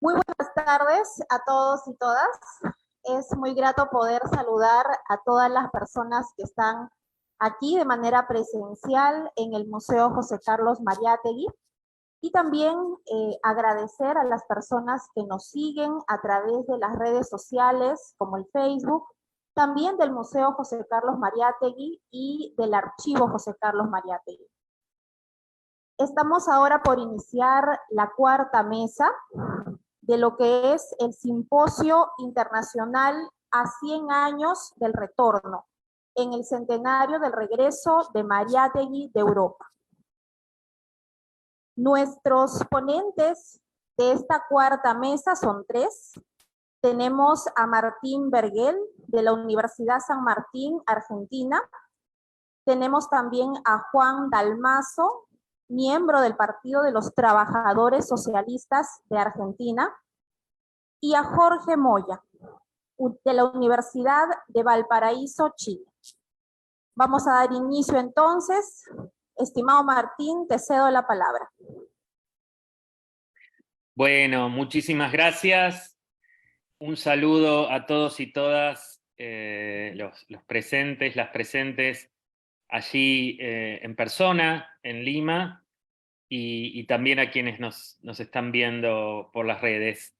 Muy buenas tardes a todos y todas. Es muy grato poder saludar a todas las personas que están aquí de manera presencial en el Museo José Carlos Mariátegui y también agradecer a las personas que nos siguen a través de las redes sociales como el Facebook, también del Museo José Carlos Mariátegui y del Archivo José Carlos Mariátegui. Estamos ahora por iniciar la cuarta mesa de lo que es el Simposio Internacional a 100 años del retorno, en el centenario del regreso de Mariátegui de Europa. Nuestros ponentes de esta cuarta mesa son tres. Tenemos a Martín Vergel, de la Universidad San Martín, Argentina. Tenemos también a Juan Dalmazo, miembro del Partido de los Trabajadores Socialistas de Argentina, y a Jorge Moya, de la Universidad de Valparaíso, Chile. Vamos a dar inicio entonces. Estimado Martín, te cedo la palabra. Bueno, muchísimas gracias. Un saludo a todos y todas los presentes, las presentes allí en persona, en Lima, y también a quienes nos están viendo por las redes.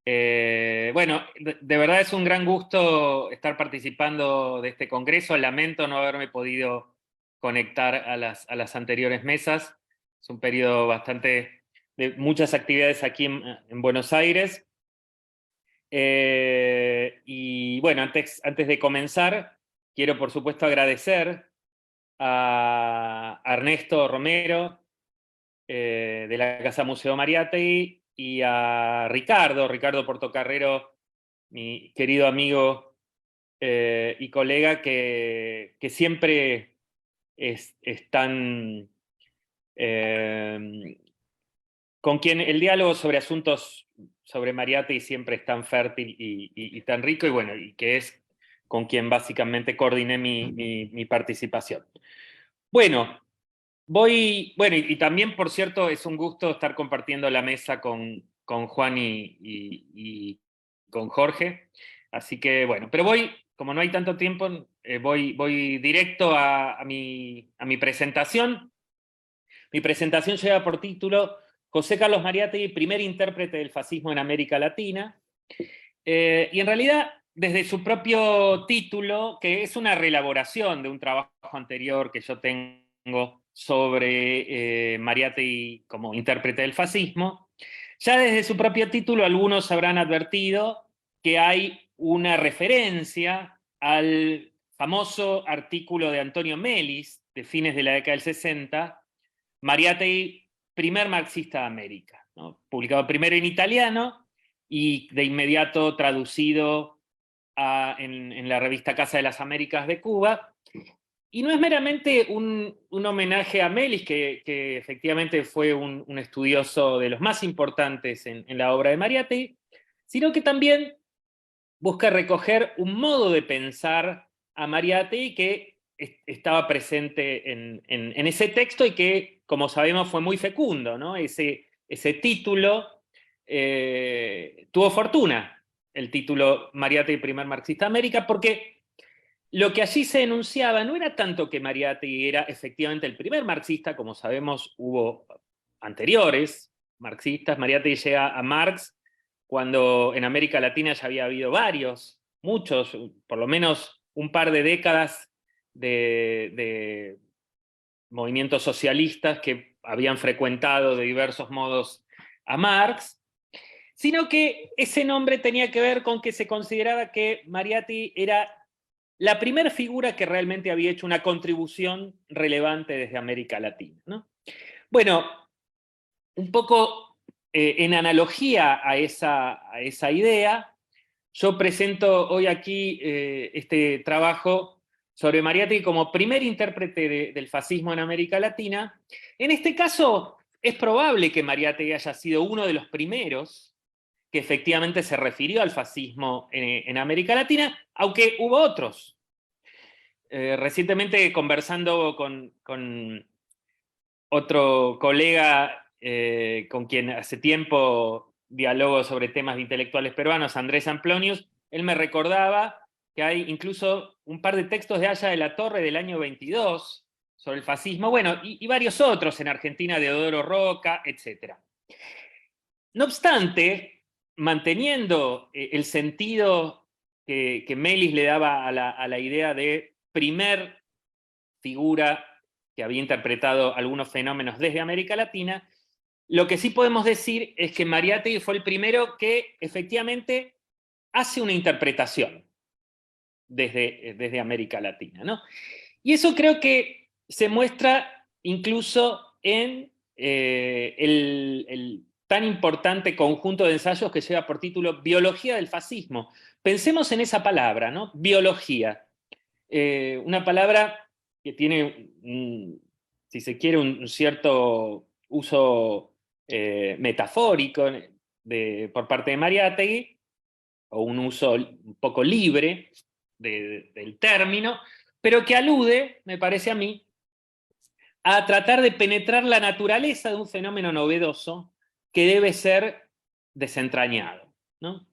Bueno, de verdad es un gran gusto estar participando de este congreso. Lamento no haberme podido conectar a las anteriores mesas. Es un periodo bastante de muchas actividades aquí en Buenos Aires. Y bueno, antes de comenzar, quiero por supuesto agradecer a Ernesto Romero, de la Casa Museo Mariátegui, y a Ricardo Portocarrero, mi querido amigo y colega, que siempre están con quien el diálogo sobre asuntos sobre Mariátegui siempre es tan fértil y tan rico, y bueno, y que es con quien básicamente coordiné mi participación. Bueno, y también, por cierto, es un gusto estar compartiendo la mesa con Juan y con Jorge. Así que bueno, pero como no hay tanto tiempo, voy directo a mi presentación. Mi presentación lleva por título José Carlos Mariátegui, primer intérprete del fascismo en América Latina. Y en realidad, desde su propio título, que es una reelaboración de un trabajo anterior que yo tengo sobre Mariátegui como intérprete del fascismo, ya desde su propio título algunos habrán advertido que hay una referencia al famoso artículo de Antonio Melis, de fines de la década del 60, Mariátegui, primer marxista de América, ¿no? Publicado primero en italiano y de inmediato traducido en la revista Casa de las Américas de Cuba. Y no es meramente un homenaje a Melis, que efectivamente fue un estudioso de los más importantes en la obra de Mariátegui, sino que también busca recoger un modo de pensar a Mariátegui que estaba presente en ese texto y que, como sabemos, fue muy fecundo, ¿no? Ese título tuvo fortuna, el título Mariátegui, primer marxista de América, porque lo que allí se enunciaba no era tanto que Mariátegui era efectivamente el primer marxista, como sabemos hubo anteriores marxistas. Mariátegui llega a Marx cuando en América Latina ya había habido muchos, por lo menos un par de décadas de movimientos socialistas que habían frecuentado de diversos modos a Marx, sino que ese nombre tenía que ver con que se consideraba que Mariátegui era la primera figura que realmente había hecho una contribución relevante desde América Latina, ¿no? Bueno, un poco en analogía a esa idea, yo presento hoy aquí este trabajo sobre Mariátegui como primer intérprete del fascismo en América Latina. En este caso, es probable que Mariátegui haya sido uno de los primeros que efectivamente se refirió al fascismo en América Latina, aunque hubo otros. Recientemente, conversando con otro colega con quien hace tiempo diálogo sobre temas de intelectuales peruanos, Andrés Amplonius, él me recordaba que hay incluso un par de textos de Haya de la Torre del año 22 sobre el fascismo, bueno, y varios otros en Argentina, de Deodoro Roca, etc. No obstante, manteniendo el sentido que Melis le daba a la idea de primer figura que había interpretado algunos fenómenos desde América Latina, lo que sí podemos decir es que Mariátegui fue el primero que efectivamente hace una interpretación desde América Latina, ¿no? Y eso creo que se muestra incluso en el tan importante conjunto de ensayos que lleva por título Biología del fascismo. Pensemos en esa palabra, ¿no? Biología. Una palabra que tiene, si se quiere, un cierto uso metafórico por parte de Mariátegui, o un uso un poco libre del término, pero que alude, me parece a mí, a tratar de penetrar la naturaleza de un fenómeno novedoso que debe ser desentrañado, ¿no?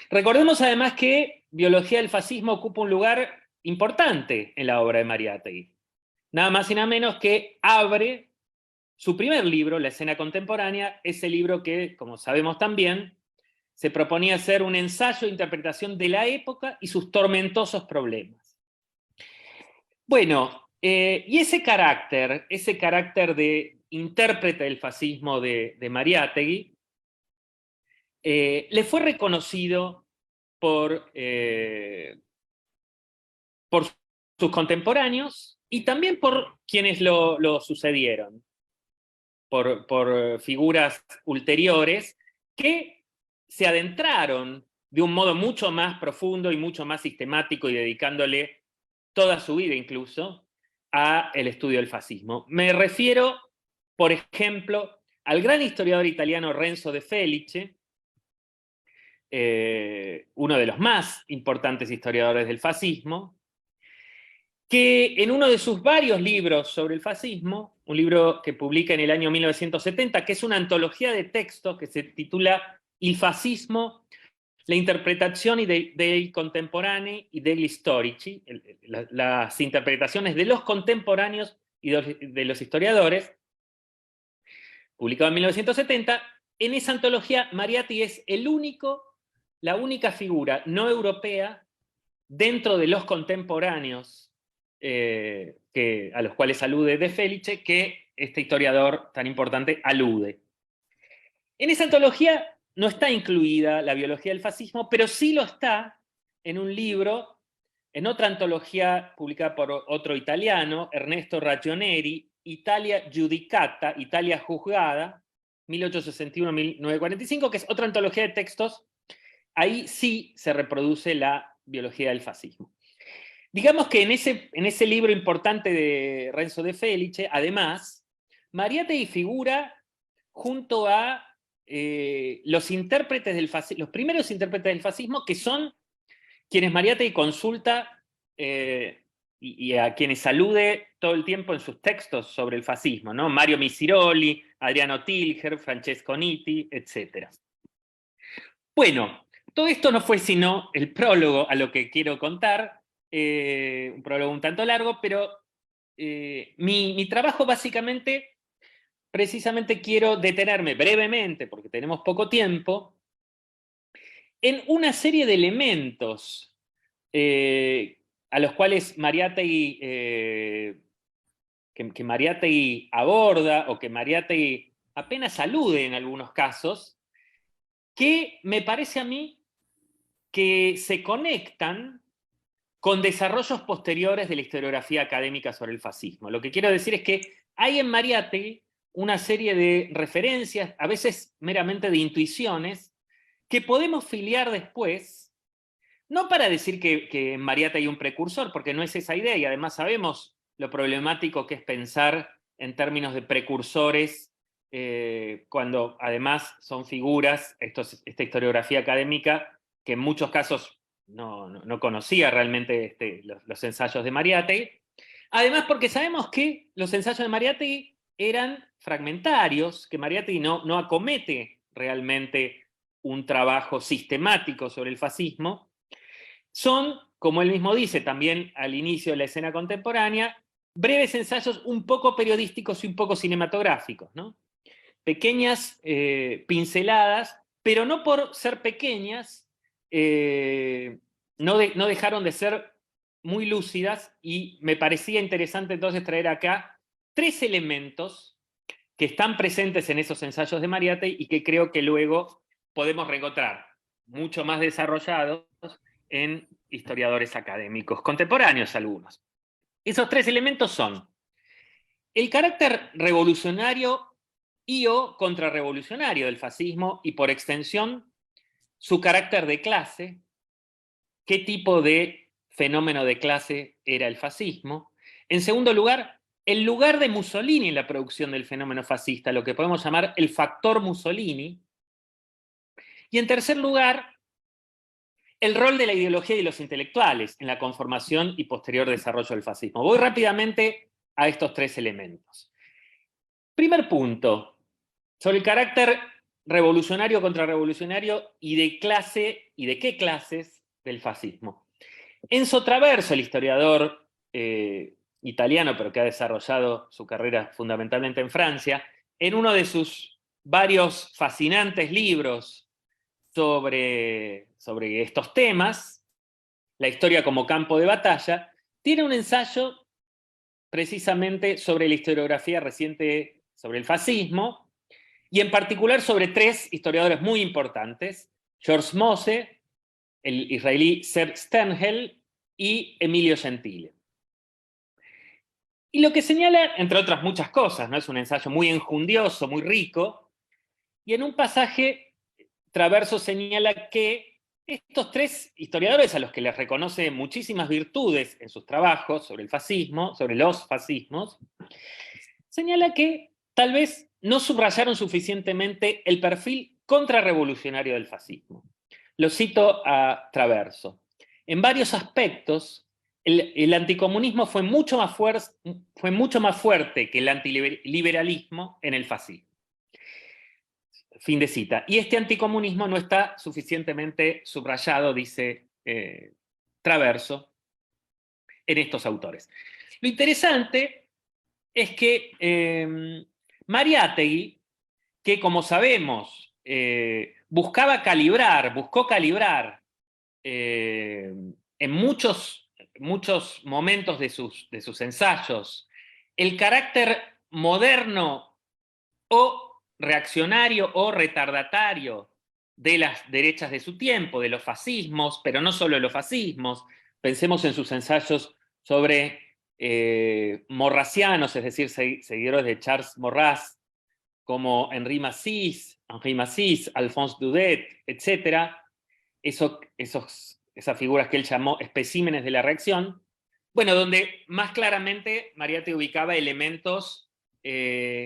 Recordemos además que Biología del fascismo ocupa un lugar importante en la obra de Mariátegui. Nada más y nada menos que abre su primer libro, La escena contemporánea, ese libro que, como sabemos también, se proponía hacer un ensayo de interpretación de la época y sus tormentosos problemas. Bueno, y ese carácter de intérprete del fascismo de Mariátegui, le fue reconocido por sus contemporáneos y también por quienes lo sucedieron, por figuras ulteriores que se adentraron de un modo mucho más profundo y mucho más sistemático y dedicándole toda su vida incluso a el estudio del fascismo. Me refiero, por ejemplo, al gran historiador italiano Renzo de Felice, uno de los más importantes historiadores del fascismo, que en uno de sus varios libros sobre el fascismo, un libro que publica en el año 1970, que es una antología de textos que se titula Il fascismo, la interpretazioni dei contemporanei y degli storici, las interpretaciones de los contemporáneos y de los historiadores, publicado en 1970, en esa antología Mariátegui es la única figura no europea dentro de los contemporáneos a los cuales alude De Felice, que este historiador tan importante alude. En esa antología no está incluida la biología del fascismo, pero sí lo está en un libro, en otra antología publicada por otro italiano, Ernesto Ragioneri, Italia Giudicata, Italia Juzgada, 1861-1945, que es otra antología de textos. Ahí sí se reproduce la biología del fascismo. Digamos que en ese libro importante de Renzo de Felice, además, Mariátegui figura junto a los primeros intérpretes del fascismo, que son quienes Mariátegui consulta y a quienes alude todo el tiempo en sus textos sobre el fascismo, ¿no? Mario Misiroli, Adriano Tilger, Francesco Nitti, etc. Bueno, todo esto no fue sino el prólogo a lo que quiero contar, un prólogo un tanto largo, pero mi trabajo básicamente, precisamente quiero detenerme brevemente, porque tenemos poco tiempo, en una serie de elementos a los cuales Mariátegui, que Mariátegui aborda, o que Mariátegui apenas alude en algunos casos, que me parece a mí que se conectan con desarrollos posteriores de la historiografía académica sobre el fascismo. Lo que quiero decir es que hay en Mariátegui una serie de referencias, a veces meramente de intuiciones, que podemos filiar después, no para decir que en Mariátegui hay un precursor, porque no es esa idea, y además sabemos lo problemático que es pensar en términos de precursores, cuando además son figuras, esta historiografía académica, que en muchos casos no conocía realmente los ensayos de Mariátegui. Además, porque sabemos que los ensayos de Mariátegui eran fragmentarios, que Mariátegui no acomete realmente un trabajo sistemático sobre el fascismo, son, como él mismo dice también al inicio de la escena contemporánea, breves ensayos un poco periodísticos y un poco cinematográficos, ¿no? Pequeñas pinceladas, pero no por ser pequeñas, no dejaron de ser muy lúcidas, y me parecía interesante entonces traer acá 3 elementos que están presentes en esos ensayos de Mariátegui y que creo que luego podemos reencontrar mucho más desarrollados en historiadores académicos, contemporáneos algunos. Esos 3 elementos son el carácter revolucionario y o contrarrevolucionario del fascismo, y por extensión su carácter de clase, qué tipo de fenómeno de clase era el fascismo. En segundo lugar, el lugar de Mussolini en la producción del fenómeno fascista, lo que podemos llamar el factor Mussolini. Y en tercer lugar, el rol de la ideología y de los intelectuales en la conformación y posterior desarrollo del fascismo. Voy rápidamente a estos 3 elementos. Primer punto, sobre el carácter revolucionario, contrarrevolucionario y de clase, y de qué clases del fascismo. Enzo Traverso, el historiador italiano, pero que ha desarrollado su carrera fundamentalmente en Francia, en uno de sus varios fascinantes libros sobre estos temas, La historia como campo de batalla, tiene un ensayo precisamente sobre la historiografía reciente sobre el fascismo, y en particular sobre 3 historiadores muy importantes: George Mosse, el israelí Seb Sternhell y Emilio Gentile. Y lo que señala, entre otras muchas cosas, ¿no? Es un ensayo muy enjundioso, muy rico, y en un pasaje Traverso señala que estos 3 historiadores, a los que les reconoce muchísimas virtudes en sus trabajos sobre el fascismo, sobre los fascismos, señala que tal vez no subrayaron suficientemente el perfil contrarrevolucionario del fascismo. Lo cito a Traverso. En varios aspectos, el anticomunismo fue mucho más fuerte que el antiliberalismo en el fascismo. Fin de cita. Y este anticomunismo no está suficientemente subrayado, dice Traverso, en estos autores. Lo interesante es que Mariátegui, que como sabemos buscó calibrar en muchos momentos de sus ensayos el carácter moderno o reaccionario o retardatario de las derechas de su tiempo, de los fascismos, pero no solo de los fascismos. Pensemos en sus ensayos sobre morracianos, es decir, seguidores de Charles Maurras, como Henri Massis, Alphonse Daudet, etc. Esas figuras que él llamó especímenes de la reacción, bueno, donde más claramente Mariátegui ubicaba elementos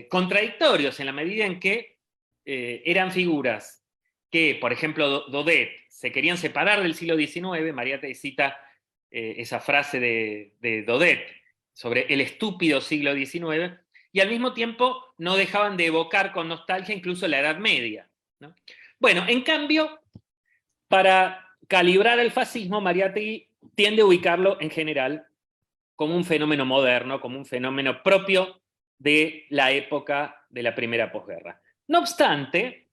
contradictorios, en la medida en que eran figuras que, por ejemplo, Daudet, se querían separar del siglo XIX. Mariátegui cita esa frase de Daudet sobre el estúpido siglo XIX, y al mismo tiempo no dejaban de evocar con nostalgia incluso la Edad Media, ¿no? Bueno, en cambio, para calibrar el fascismo, Mariátegui tiende a ubicarlo en general como un fenómeno moderno, como un fenómeno propio de la época de la primera posguerra. No obstante,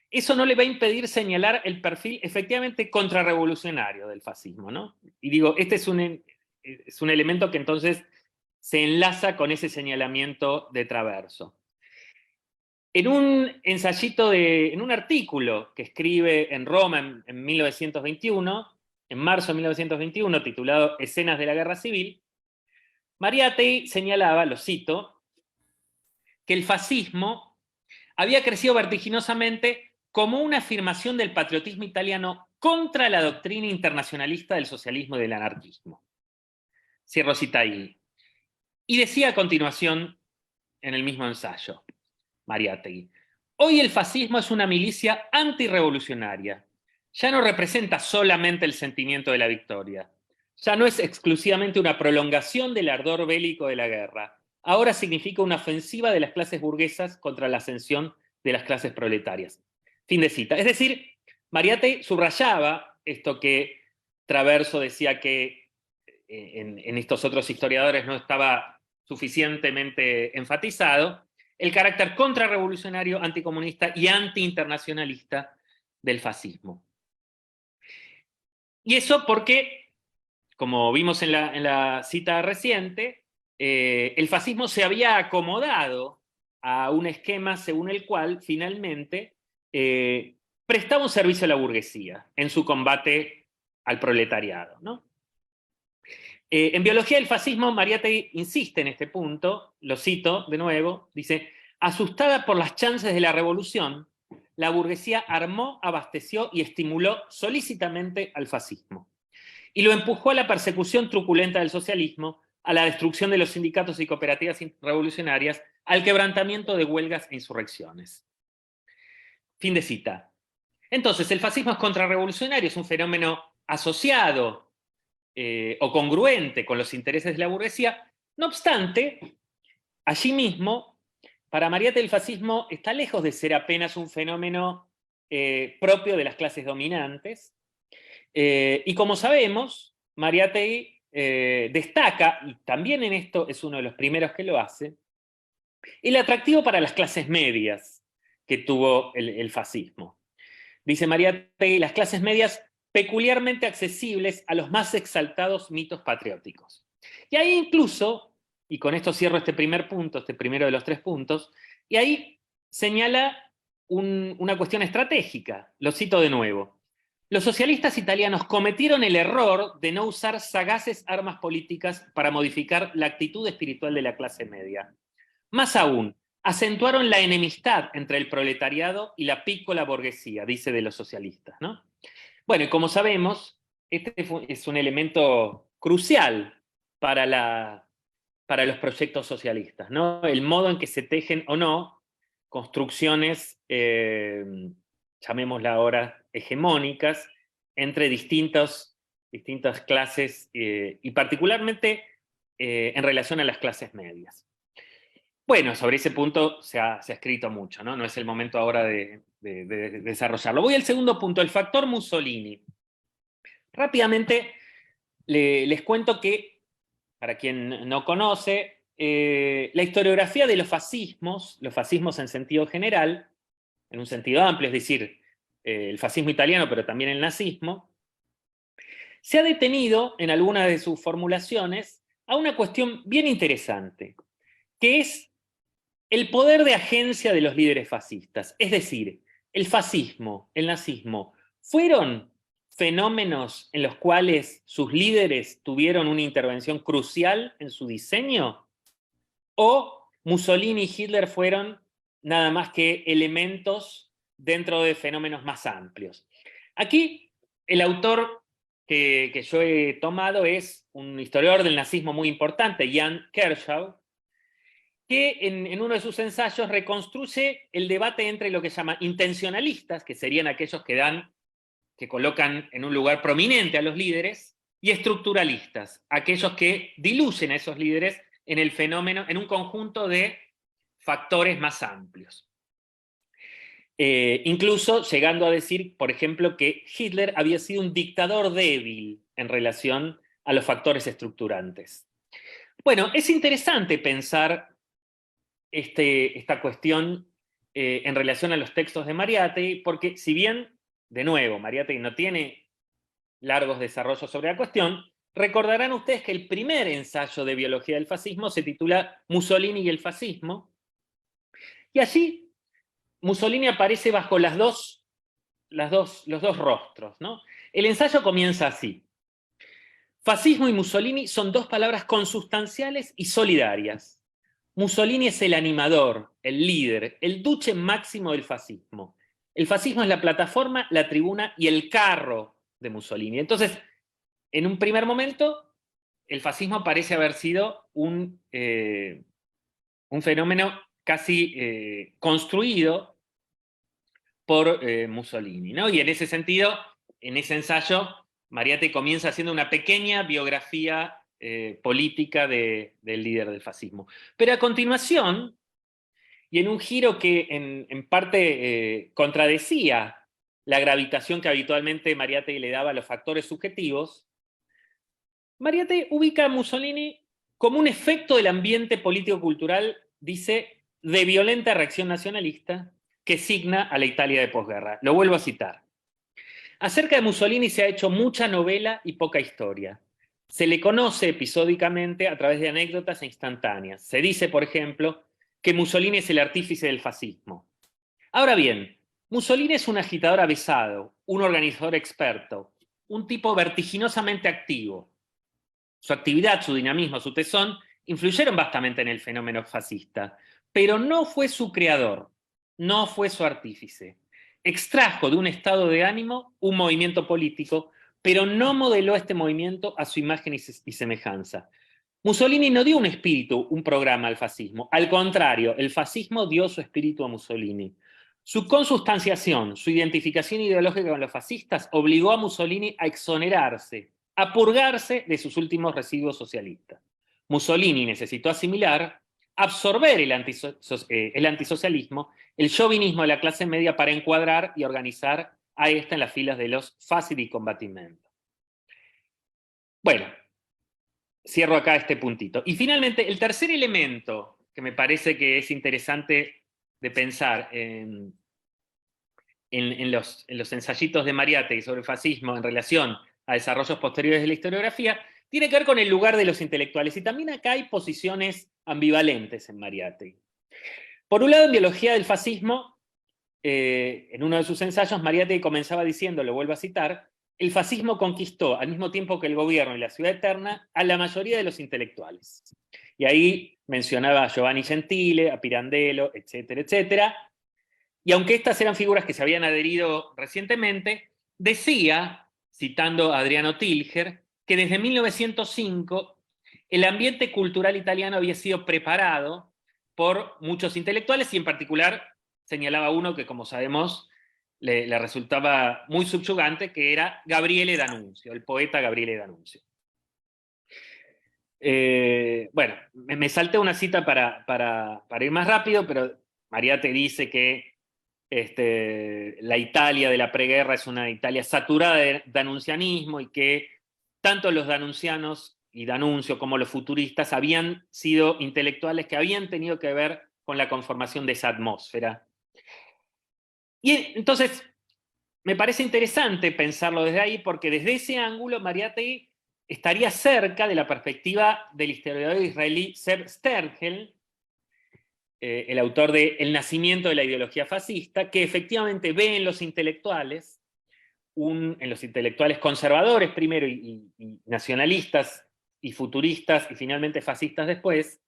eso no le va a impedir señalar el perfil efectivamente contrarrevolucionario del fascismo, ¿no? Y digo, este es un elemento que entonces se enlaza con ese señalamiento de Traverso. En un ensayito, en un artículo que escribe en Roma en 1921, en marzo de 1921, titulado Escenas de la Guerra Civil, Mariátegui señalaba, lo cito, que el fascismo había crecido vertiginosamente como una afirmación del patriotismo italiano contra la doctrina internacionalista del socialismo y del anarquismo. Cierro cita ahí. Y decía a continuación, en el mismo ensayo, Mariátegui: hoy el fascismo es una milicia antirrevolucionaria. Ya no representa solamente el sentimiento de la victoria. Ya no es exclusivamente una prolongación del ardor bélico de la guerra. Ahora significa una ofensiva de las clases burguesas contra la ascensión de las clases proletarias. Fin de cita. Es decir, Mariátegui subrayaba esto que Traverso decía que en estos otros historiadores no estaba suficientemente enfatizado, el carácter contrarrevolucionario, anticomunista y antiinternacionalista del fascismo. Y eso porque, como vimos en la cita reciente, el fascismo se había acomodado a un esquema según el cual finalmente prestaba un servicio a la burguesía en su combate al proletariado, ¿no? En Biología del Fascismo, Mariátegui insiste en este punto, lo cito de nuevo, dice: asustada por las chances de la revolución, la burguesía armó, abasteció y estimuló solícitamente al fascismo. Y lo empujó a la persecución truculenta del socialismo, a la destrucción de los sindicatos y cooperativas revolucionarias, al quebrantamiento de huelgas e insurrecciones. Fin de cita. Entonces, el fascismo es contrarrevolucionario, es un fenómeno asociado o congruente con los intereses de la burguesía. No obstante, allí mismo, para Mariátegui el fascismo está lejos de ser apenas un fenómeno propio de las clases dominantes, y como sabemos, Mariátegui destaca, y también en esto es uno de los primeros que lo hace, el atractivo para las clases medias que tuvo el fascismo. Dice Mariátegui, las clases medias peculiarmente accesibles a los más exaltados mitos patrióticos. Y ahí incluso, y con esto cierro este primer punto, este primero de los 3 puntos, y ahí señala una cuestión estratégica, lo cito de nuevo. Los socialistas italianos cometieron el error de no usar sagaces armas políticas para modificar la actitud espiritual de la clase media. Más aún, acentuaron la enemistad entre el proletariado y la pícola burguesía, dice de los socialistas, ¿no? Bueno, y como sabemos, este es un elemento crucial para los proyectos socialistas, ¿no? El modo en que se tejen o no construcciones, llamémosla ahora, hegemónicas, entre distintas clases, y particularmente en relación a las clases medias. Bueno, sobre ese punto se ha escrito mucho, ¿no? No es el momento ahora de desarrollarlo. Voy al segundo punto, el factor Mussolini. Rápidamente les cuento que, para quien no conoce, la historiografía de los fascismos en sentido general, en un sentido amplio, es decir, el fascismo italiano, pero también el nazismo, se ha detenido en algunas de sus formulaciones a una cuestión bien interesante, que es el poder de agencia de los líderes fascistas. Es decir, el fascismo, el nazismo, ¿fueron fenómenos en los cuales sus líderes tuvieron una intervención crucial en su diseño? ¿O Mussolini y Hitler fueron nada más que elementos dentro de fenómenos más amplios? Aquí el autor que yo he tomado es un historiador del nazismo muy importante, Jan Kershaw, que en uno de sus ensayos reconstruye el debate entre lo que llama intencionalistas, que serían aquellos que colocan en un lugar prominente a los líderes, y estructuralistas, aquellos que diluyen a esos líderes en el fenómeno, en un conjunto de factores más amplios. Incluso llegando a decir, por ejemplo, que Hitler había sido un dictador débil en relación a los factores estructurantes. Bueno, es interesante pensar esta cuestión en relación a los textos de Mariátegui, porque si bien, de nuevo, Mariátegui no tiene largos desarrollos sobre la cuestión, recordarán ustedes que el primer ensayo de biología del fascismo se titula Mussolini y el fascismo, y allí Mussolini aparece bajo los dos rostros, ¿no? El ensayo comienza así: fascismo y Mussolini son dos palabras consustanciales y solidarias. Mussolini es el animador, el líder, el duce máximo del fascismo. El fascismo es la plataforma, la tribuna y el carro de Mussolini. Entonces, en un primer momento, el fascismo parece haber sido un fenómeno casi construido por Mussolini, ¿no? Y en ese sentido, en ese ensayo, Mariátegui comienza haciendo una pequeña biografía política del líder del fascismo. Pero a continuación, y en un giro que en parte contradecía la gravitación que habitualmente Mariátegui le daba a los factores subjetivos, Mariátegui ubica a Mussolini como un efecto del ambiente político-cultural, dice, de violenta reacción nacionalista que signa a la Italia de posguerra. Lo vuelvo a citar. Acerca de Mussolini se ha hecho mucha novela y poca historia. Se le conoce episódicamente a través de anécdotas e instantáneas. Se dice, por ejemplo, que Mussolini es el artífice del fascismo. Ahora bien, Mussolini es un agitador avesado, un organizador experto, un tipo vertiginosamente activo. Su actividad, su dinamismo, su tesón influyeron vastamente en el fenómeno fascista, pero no fue su creador, no fue su artífice. Extrajo de un estado de ánimo un movimiento político, pero no modeló este movimiento a su imagen y semejanza. Mussolini no dio un espíritu, un programa al fascismo. Al contrario, el fascismo dio su espíritu a Mussolini. Su consustanciación, su identificación ideológica con los fascistas obligó a Mussolini a exonerarse, a purgarse de sus últimos residuos socialistas. Mussolini necesitó asimilar, absorber el antisocialismo, el chauvinismo de la clase media para encuadrar y organizar a esta en las filas de los fascidi di combattimento. Bueno, cierro acá este puntito. Y finalmente, el tercer elemento que me parece que es interesante de pensar en los ensayitos de Mariátegui sobre el fascismo en relación a desarrollos posteriores de la historiografía, tiene que ver con el lugar de los intelectuales. Y también acá hay posiciones ambivalentes en Mariátegui. Por un lado, en Biología del Fascismo, en uno de sus ensayos, Mariátegui comenzaba diciendo, lo vuelvo a citar, el fascismo conquistó, al mismo tiempo que el gobierno y la ciudad eterna, a la mayoría de los intelectuales. Y ahí mencionaba a Giovanni Gentile, a Pirandello, etcétera, etcétera. Y aunque estas eran figuras que se habían adherido recientemente, decía, citando a Adriano Tilger, que desde 1905 el ambiente cultural italiano había sido preparado por muchos intelectuales y en particular señalaba uno que, como sabemos, le resultaba muy subyugante, que era Gabriele D'Annunzio, el poeta Gabriele D'Annunzio. Bueno, me salté una cita para ir más rápido, pero Mariátegui dice que la Italia de la preguerra es una Italia saturada de danuncianismo y que tanto los danuncianos y D'Annunzio como los futuristas habían sido intelectuales que habían tenido que ver con la conformación de esa atmósfera. Y entonces, me parece interesante pensarlo desde ahí, porque desde ese ángulo Mariátegui estaría cerca de la perspectiva del historiador israelí Zev Stergel, el autor de El nacimiento de la ideología fascista, que efectivamente ve en los intelectuales conservadores primero y nacionalistas y futuristas y finalmente fascistas después,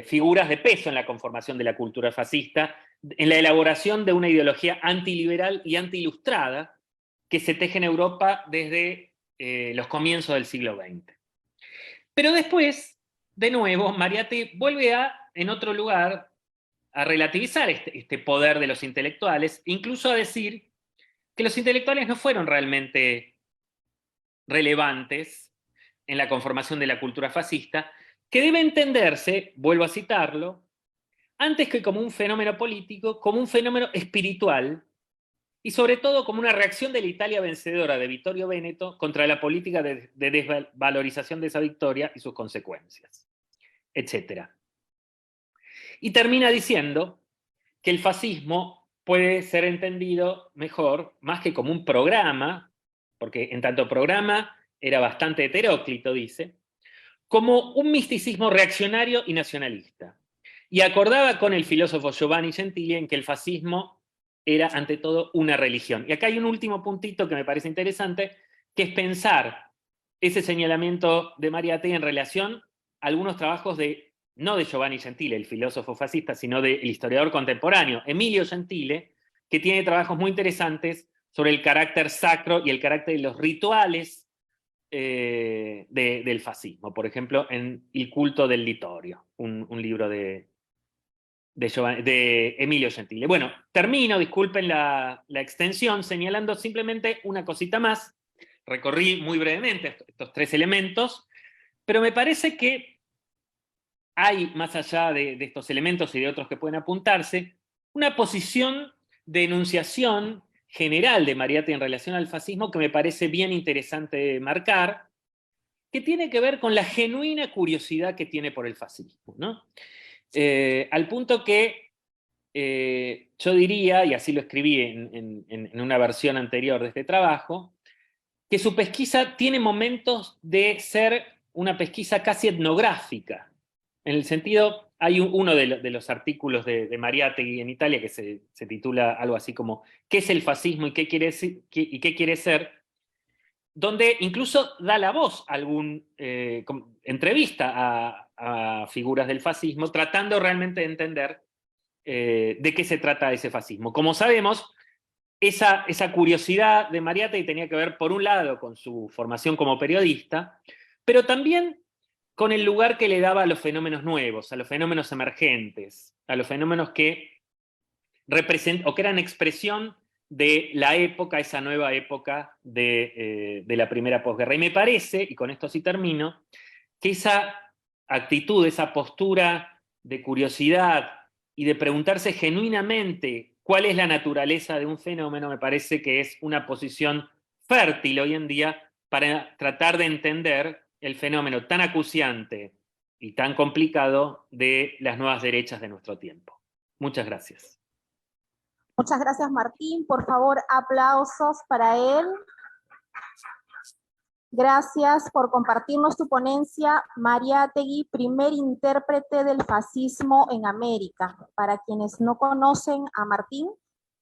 figuras de peso en la conformación de la cultura fascista, en la elaboración de una ideología antiliberal y antiilustrada que se teje en Europa desde los comienzos del siglo XX. Pero después, de nuevo, Mariátegui vuelve en otro lugar, a relativizar este poder de los intelectuales, incluso a decir que los intelectuales no fueron realmente relevantes en la conformación de la cultura fascista, que debe entenderse, vuelvo a citarlo, antes que como un fenómeno político, como un fenómeno espiritual, y sobre todo como una reacción de la Italia vencedora de Vittorio Veneto contra la política de desvalorización de esa victoria y sus consecuencias, etc. Y termina diciendo que el fascismo puede ser entendido mejor, más que como un programa, porque en tanto programa era bastante heteróclito, dice, como un misticismo reaccionario y nacionalista. Y acordaba con el filósofo Giovanni Gentile en que el fascismo era ante todo una religión. Y acá hay un último puntito que me parece interesante, que es pensar ese señalamiento de Mariátegui en relación a algunos trabajos no de Giovanni Gentile, el filósofo fascista, sino del historiador contemporáneo, Emilio Gentile, que tiene trabajos muy interesantes sobre el carácter sacro y el carácter de los rituales del fascismo. Por ejemplo, en Il culto del Litorio, un libro de Emilio Gentile. Bueno, termino, disculpen la extensión, señalando simplemente una cosita más. Recorrí muy brevemente estos tres elementos, pero me parece que hay, más allá de estos elementos y de otros que pueden apuntarse, una posición de enunciación general de Mariátegui en relación al fascismo que me parece bien interesante marcar, que tiene que ver con la genuina curiosidad que tiene por el fascismo, ¿no? Al punto que yo diría, y así lo escribí en una versión anterior de este trabajo, que su pesquisa tiene momentos de ser una pesquisa casi etnográfica. En el sentido, hay uno de los artículos de Mariátegui en Italia que se titula algo así como ¿qué es el fascismo y qué quiere ser? Donde incluso da la voz a entrevista a figuras del fascismo, tratando realmente de entender de qué se trata ese fascismo. Como sabemos, esa curiosidad de Mariátegui tenía que ver, por un lado, con su formación como periodista, pero también con el lugar que le daba a los fenómenos nuevos, a los fenómenos emergentes, a los fenómenos que o que eran expresión de la época, esa nueva época de la primera posguerra. Y me parece, y con esto sí termino, que esa actitud, esa postura de curiosidad y de preguntarse genuinamente cuál es la naturaleza de un fenómeno, me parece que es una posición fértil hoy en día para tratar de entender el fenómeno tan acuciante y tan complicado de las nuevas derechas de nuestro tiempo. Muchas gracias. Muchas gracias, Martín. Por favor, aplausos para él. Gracias por compartirnos tu ponencia, Mariátegui, primer intérprete del fascismo en América. Para quienes no conocen a Martín,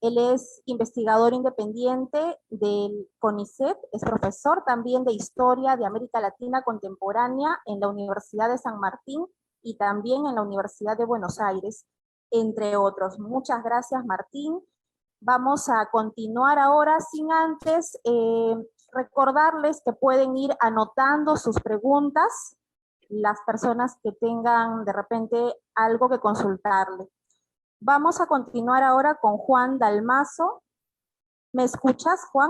él es investigador independiente del CONICET, es profesor también de Historia de América Latina Contemporánea en la Universidad de San Martín y también en la Universidad de Buenos Aires, entre otros. Muchas gracias, Martín. Vamos a continuar ahora sin antes recordarles que pueden ir anotando sus preguntas, las personas que tengan de repente algo que consultarle. Vamos a continuar ahora con Juan Dalmazo. ¿Me escuchas, Juan?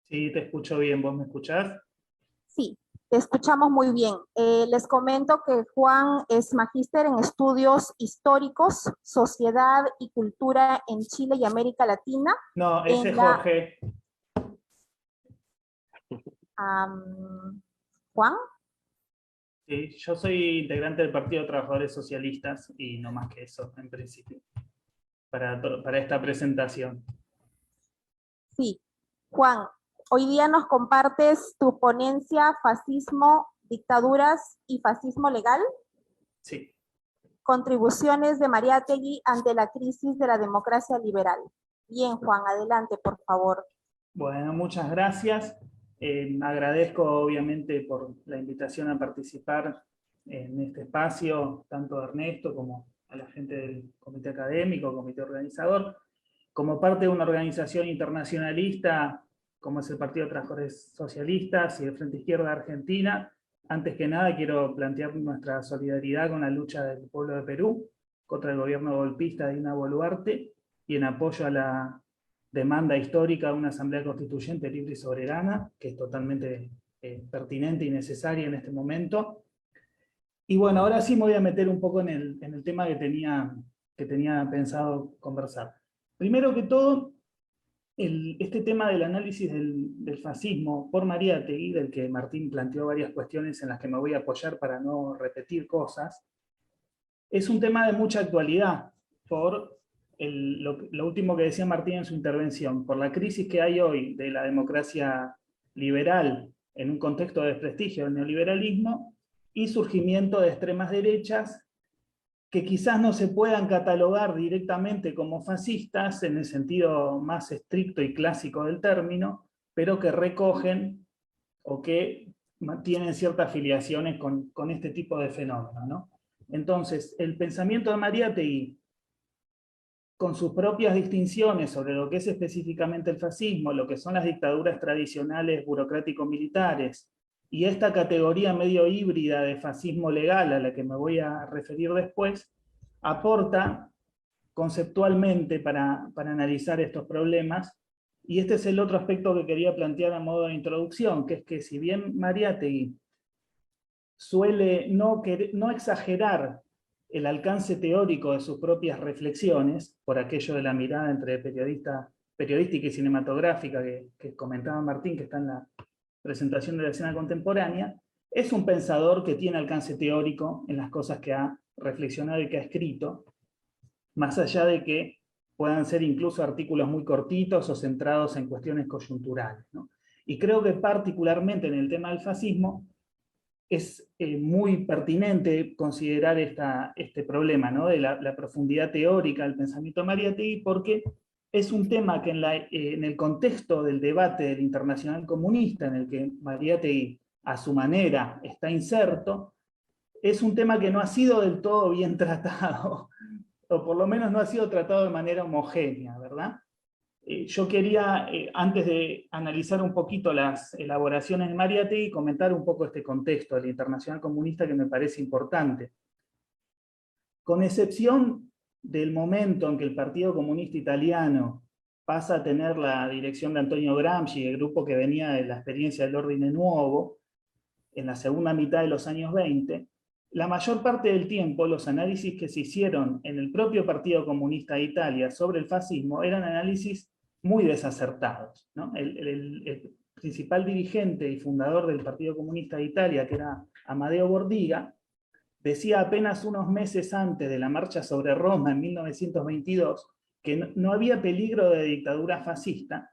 Sí, te escucho bien. ¿Vos me escuchás? Sí, te escuchamos muy bien. Les comento que Juan es magíster en estudios históricos, sociedad y cultura en Chile y América Latina. No, ese es Jorge. ¿Juan? Sí, yo soy integrante del Partido de Trabajadores Socialistas y no más que eso, en principio, para esta presentación. Sí. Juan, hoy día nos compartes tu ponencia Fascismo, Dictaduras y Fascismo Legal. Sí. Contribuciones de Mariátegui ante la crisis de la democracia liberal. Bien, Juan, adelante, por favor. Bueno, muchas gracias. Agradezco, obviamente, por la invitación a participar en este espacio, tanto a Ernesto como a la gente del comité académico, comité organizador. Como parte de una organización internacionalista, como es el Partido de Trabajadores Socialistas y el Frente Izquierda Argentina, antes que nada quiero plantear nuestra solidaridad con la lucha del pueblo de Perú contra el gobierno golpista de Dina Boluarte y en apoyo a la demanda histórica de una asamblea constituyente libre y soberana, que es totalmente pertinente y necesaria en este momento. Y bueno, ahora sí me voy a meter un poco en el tema que tenía pensado conversar. Primero que todo, este tema del análisis del fascismo por Mariátegui, del que Martín planteó varias cuestiones en las que me voy a apoyar para no repetir cosas, es un tema de mucha actualidad por lo último que decía Martín en su intervención, por la crisis que hay hoy de la democracia liberal en un contexto de desprestigio del neoliberalismo y surgimiento de extremas derechas que quizás no se puedan catalogar directamente como fascistas en el sentido más estricto y clásico del término, pero que recogen o que tienen ciertas afiliaciones con este tipo de fenómenos, ¿no? Entonces, el pensamiento de Mariátegui, con sus propias distinciones sobre lo que es específicamente el fascismo, lo que son las dictaduras tradicionales burocrático-militares, y esta categoría medio híbrida de fascismo legal a la que me voy a referir después, aporta conceptualmente para analizar estos problemas, y este es el otro aspecto que quería plantear a modo de introducción, que es que si bien Mariátegui suele no exagerar el alcance teórico de sus propias reflexiones, por aquello de la mirada entre periodista periodística y cinematográfica que comentaba Martín, que está en la presentación de la escena contemporánea, es un pensador que tiene alcance teórico en las cosas que ha reflexionado y que ha escrito, más allá de que puedan ser incluso artículos muy cortitos o centrados en cuestiones coyunturales, ¿no? Y creo que particularmente en el tema del fascismo es muy pertinente considerar este problema, ¿no? De la profundidad teórica del pensamiento de Mariátegui, porque es un tema que en el contexto del debate del internacional comunista, en el que Mariátegui a su manera está inserto, es un tema que no ha sido del todo bien tratado, o por lo menos no ha sido tratado de manera homogénea, ¿verdad? Yo quería, antes de analizar un poquito las elaboraciones de Mariátegui, comentar un poco este contexto del internacional comunista que me parece importante. Con excepción del momento en que el Partido Comunista Italiano pasa a tener la dirección de Antonio Gramsci, el grupo que venía de la experiencia del Ordine Nuovo, en la segunda mitad de los años 20, la mayor parte del tiempo los análisis que se hicieron en el propio Partido Comunista de Italia sobre el fascismo eran análisis muy desacertados, ¿no? El principal dirigente y fundador del Partido Comunista de Italia, que era Amadeo Bordiga, decía apenas unos meses antes de la marcha sobre Roma en 1922 que no había peligro de dictadura fascista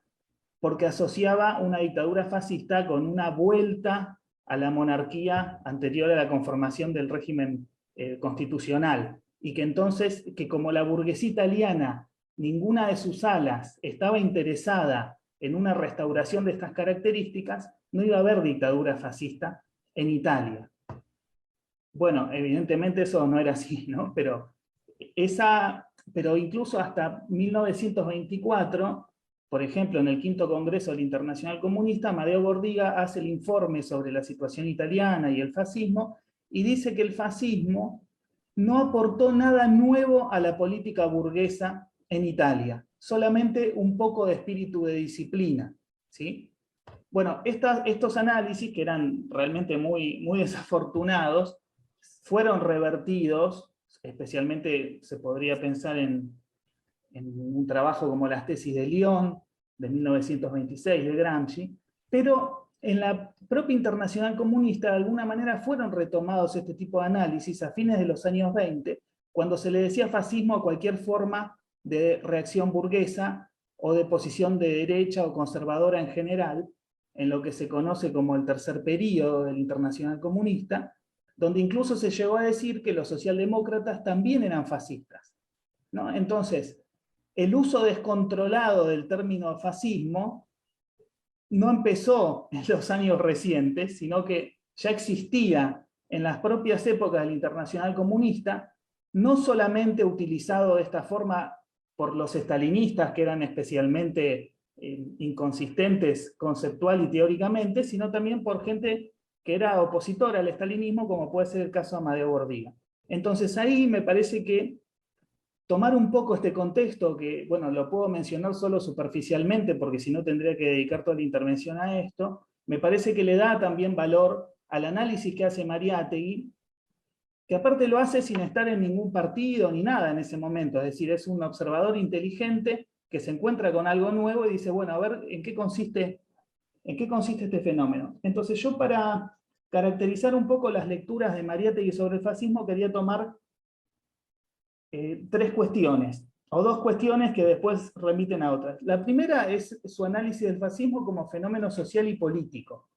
porque asociaba una dictadura fascista con una vuelta a la monarquía anterior a la conformación del régimen constitucional, y que entonces, que como la burguesía italiana, ninguna de sus alas estaba interesada en una restauración de estas características, no iba a haber dictadura fascista en Italia. Bueno, evidentemente eso no era así, ¿no? Pero incluso hasta 1924, por ejemplo, en el quinto Congreso del Internacional Comunista, Amadeo Bordiga hace el informe sobre la situación italiana y el fascismo, y dice que el fascismo no aportó nada nuevo a la política burguesa en Italia, solamente un poco de espíritu de disciplina, ¿sí? Bueno, estos análisis, que eran realmente muy, muy desafortunados, fueron revertidos, especialmente se podría pensar en un trabajo como las tesis de Lyon, de 1926, de Gramsci, pero en la propia Internacional Comunista de alguna manera fueron retomados este tipo de análisis a fines de los años 20, cuando se le decía fascismo a cualquier forma de reacción burguesa o de posición de derecha o conservadora en general, en lo que se conoce como el tercer período del Internacional Comunista, donde incluso se llegó a decir que los socialdemócratas también eran fascistas, ¿no? Entonces, el uso descontrolado del término fascismo no empezó en los años recientes, sino que ya existía en las propias épocas del Internacional Comunista, no solamente utilizado de esta forma por los estalinistas, que eran especialmente inconsistentes conceptual y teóricamente, sino también por gente que era opositora al estalinismo, como puede ser el caso de Amadeo Bordiga. Entonces ahí me parece que tomar un poco este contexto, que bueno, lo puedo mencionar solo superficialmente, porque si no tendría que dedicar toda la intervención a esto, me parece que le da también valor al análisis que hace Mariátegui, que aparte lo hace sin estar en ningún partido ni nada en ese momento, es decir, es un observador inteligente que se encuentra con algo nuevo y dice, bueno, a ver, ¿en qué consiste este fenómeno? Entonces yo, para caracterizar un poco las lecturas de Mariátegui sobre el fascismo, quería tomar tres cuestiones, o dos cuestiones que después remiten a otras. La primera es su análisis del fascismo como fenómeno social y político.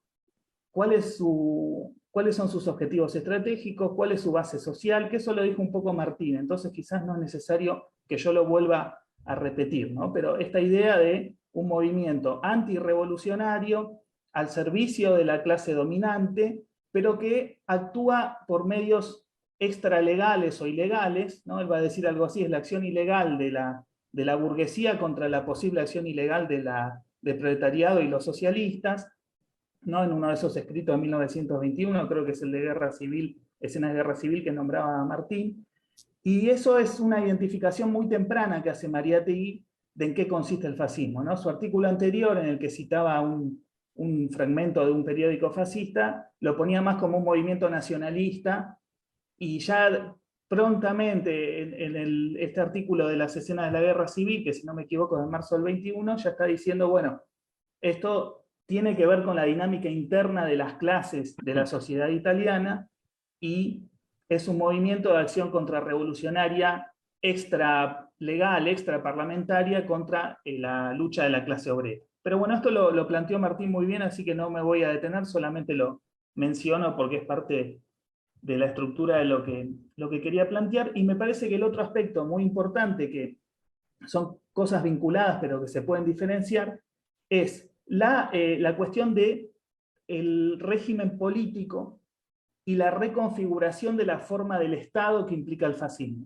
¿Cuáles son sus objetivos estratégicos? ¿Cuál es su base social? Que eso lo dijo un poco Martín, entonces quizás no es necesario que yo lo vuelva a repetir, ¿no? Pero esta idea de un movimiento antirrevolucionario al servicio de la clase dominante, pero que actúa por medios extralegales o ilegales, ¿no? Él va a decir algo así, es la acción ilegal de la burguesía contra la posible acción ilegal del proletariado y los socialistas, ¿no? En uno de esos escritos de 1921, creo que es el de Guerra Civil, Escenas de Guerra Civil, que nombraba Martín, y eso es una identificación muy temprana que hace Mariátegui de en qué consiste el fascismo, ¿no? Su artículo anterior, en el que citaba un fragmento de un periódico fascista, lo ponía más como un movimiento nacionalista, y ya prontamente este artículo de las escenas de la guerra civil, que si no me equivoco es de marzo del 21, ya está diciendo, bueno, esto tiene que ver con la dinámica interna de las clases de la sociedad italiana y es un movimiento de acción contrarrevolucionaria extra legal, extra parlamentaria contra la lucha de la clase obrera. Pero bueno, esto lo planteó Martín muy bien, así que no me voy a detener, solamente lo menciono porque es parte de la estructura de lo que quería plantear, y me parece que el otro aspecto muy importante, que son cosas vinculadas pero que se pueden diferenciar, es la cuestión de el régimen político y la reconfiguración de la forma del Estado que implica el fascismo.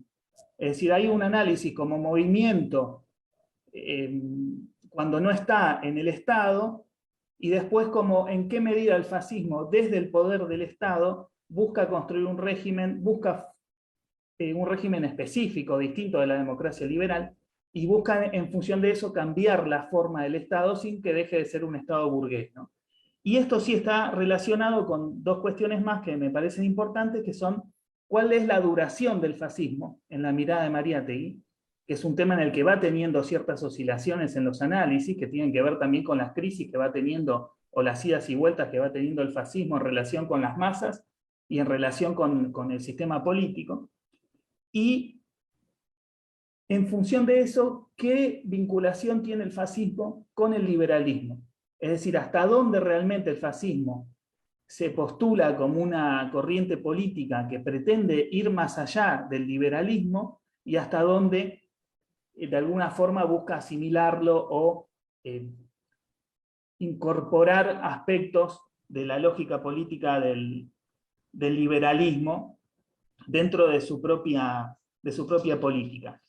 Es decir, hay un análisis como movimiento cuando no está en el Estado, y después como en qué medida el fascismo desde el poder del Estado busca construir un régimen, busca un régimen específico, distinto de la democracia liberal, y busca en función de eso cambiar la forma del Estado sin que deje de ser un Estado burgués, ¿no? Y esto sí está relacionado con dos cuestiones más que me parecen importantes, que son cuál es la duración del fascismo en la mirada de Mariátegui, que es un tema en el que va teniendo ciertas oscilaciones en los análisis, que tienen que ver también con las crisis que va teniendo, o las idas y vueltas que va teniendo el fascismo en relación con las masas y en relación con el sistema político. Y en función de eso, ¿qué vinculación tiene el fascismo con el liberalismo? Es decir, hasta dónde realmente el fascismo se postula como una corriente política que pretende ir más allá del liberalismo, y hasta dónde de alguna forma busca asimilarlo o incorporar aspectos de la lógica política del liberalismo dentro de su propia política.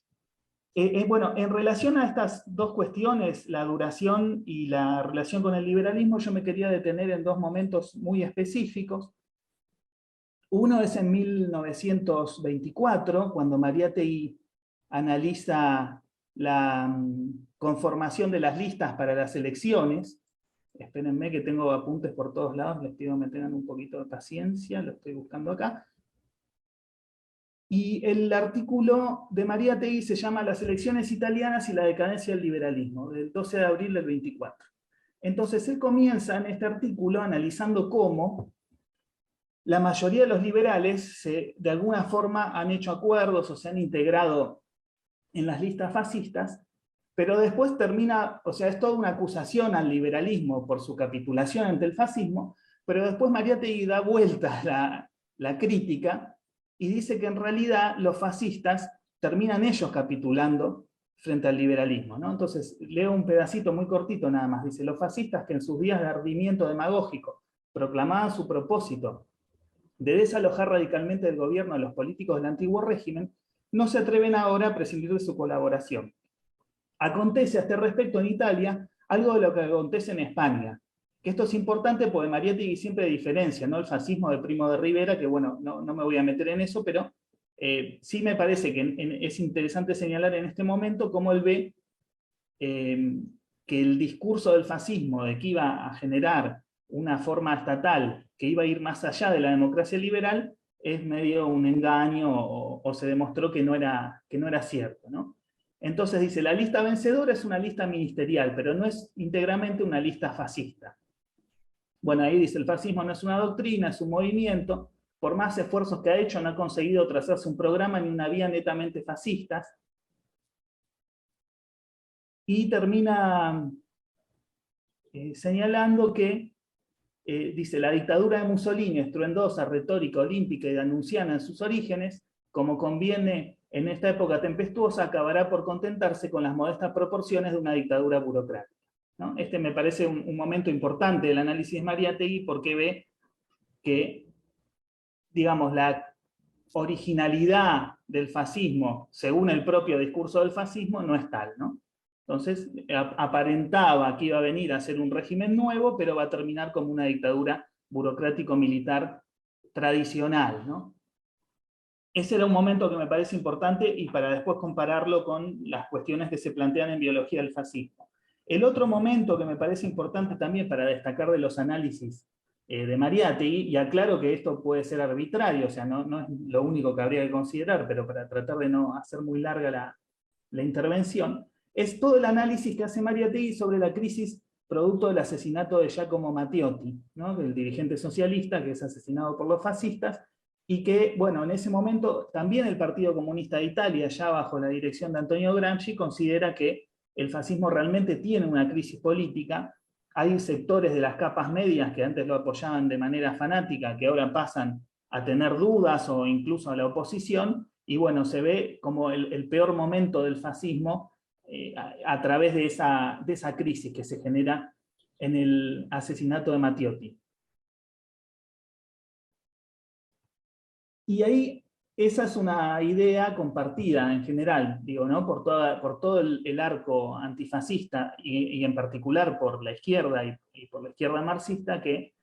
Bueno, en relación a estas dos cuestiones, la duración y la relación con el liberalismo, yo me quería detener en dos momentos muy específicos. Uno es en 1924, cuando Mariátegui analiza la conformación de las listas para las elecciones. Espérenme que tengo apuntes por todos lados, les pido que me tengan un poquito de paciencia, lo estoy buscando acá. Y el artículo de Mariátegui se llama Las elecciones italianas y la decadencia del liberalismo, del 12 de abril del 24. Entonces él comienza en este artículo analizando cómo la mayoría de los liberales de alguna forma han hecho acuerdos o se han integrado en las listas fascistas, pero después termina, o sea, es toda una acusación al liberalismo por su capitulación ante el fascismo, pero después Mariátegui da vuelta la crítica y dice que en realidad los fascistas terminan ellos capitulando frente al liberalismo, ¿no? Entonces, leo un pedacito muy cortito nada más. Dice, los fascistas que en sus días de ardimiento demagógico proclamaban su propósito de desalojar radicalmente del gobierno a los políticos del antiguo régimen, no se atreven ahora a prescindir de su colaboración. Acontece a este respecto en Italia algo de lo que acontece en España, que esto es importante porque Mariátegui siempre diferencia, ¿no?, el fascismo de Primo de Rivera, que bueno, no me voy a meter en eso, pero sí me parece que es interesante señalar en este momento cómo él ve que el discurso del fascismo, de que iba a generar una forma estatal que iba a ir más allá de la democracia liberal, es medio un engaño o se demostró que no era cierto, ¿no? Entonces dice, la lista vencedora es una lista ministerial, pero no es íntegramente una lista fascista. Bueno, ahí dice, el fascismo no es una doctrina, es un movimiento. Por más esfuerzos que ha hecho, no ha conseguido trazarse un programa ni una vía netamente fascistas. Y termina señalando que, dice, la dictadura de Mussolini, estruendosa, retórica, olímpica y danunciana en sus orígenes, como conviene en esta época tempestuosa, acabará por contentarse con las modestas proporciones de una dictadura burocrática, ¿no? Este me parece un momento importante del análisis de Mariátegui, porque ve que, digamos, la originalidad del fascismo, según el propio discurso del fascismo, no es tal, ¿no? Entonces, aparentaba que iba a venir a ser un régimen nuevo, pero va a terminar como una dictadura burocrático-militar tradicional, ¿no? Ese era un momento que me parece importante, y para después compararlo con las cuestiones que se plantean en biología del fascismo. El otro momento que me parece importante también para destacar de los análisis de Mariátegui, y aclaro que esto puede ser arbitrario, o sea, no es lo único que habría que considerar, pero para tratar de no hacer muy larga la intervención, es todo el análisis que hace Mariátegui sobre la crisis producto del asesinato de Giacomo Matteotti, ¿no? El dirigente socialista que es asesinado por los fascistas, y que, bueno, en ese momento también el Partido Comunista de Italia, ya bajo la dirección de Antonio Gramsci, considera que el fascismo realmente tiene una crisis política. Hay sectores de las capas medias que antes lo apoyaban de manera fanática, que ahora pasan a tener dudas o incluso a la oposición, y bueno, se ve como el peor momento del fascismo a través de esa crisis que se genera en el asesinato de Matteotti. Y ahí, esa es una idea compartida en general, digo, ¿no? Por todo el arco antifascista y en particular por la izquierda y por la izquierda marxista, que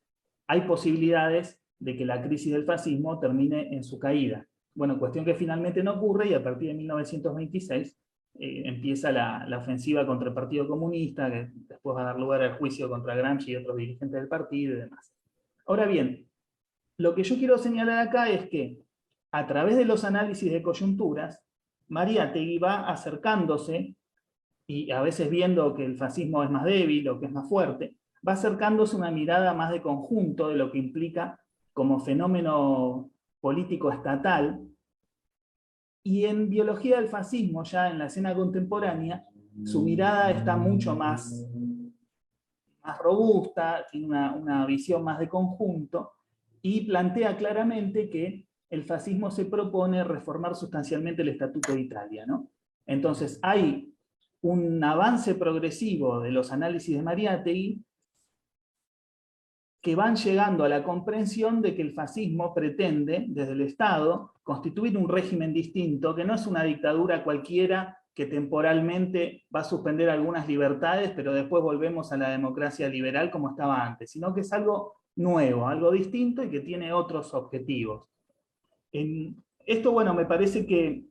hay posibilidades de que la crisis del fascismo termine en su caída. Bueno, cuestión que finalmente no ocurre, y a partir de 1926 empieza la ofensiva contra el Partido Comunista, que después va a dar lugar al juicio contra Gramsci y otros dirigentes del partido y demás. Ahora bien, lo que yo quiero señalar acá es que, a través de los análisis de coyunturas, Mariátegui va acercándose, y a veces viendo que el fascismo es más débil o que es más fuerte, va acercándose una mirada más de conjunto de lo que implica como fenómeno político estatal. Y en biología del fascismo, ya en la escena contemporánea, su mirada está mucho más robusta, tiene una visión más de conjunto, y plantea claramente que el fascismo se propone reformar sustancialmente el Estatuto de Italia, ¿no? Entonces hay un avance progresivo de los análisis de Mariátegui que van llegando a la comprensión de que el fascismo pretende, desde el Estado, constituir un régimen distinto, que no es una dictadura cualquiera que temporalmente va a suspender algunas libertades, pero después volvemos a la democracia liberal como estaba antes, sino que es algo nuevo, algo distinto y que tiene otros objetivos. Esto, bueno, me parece que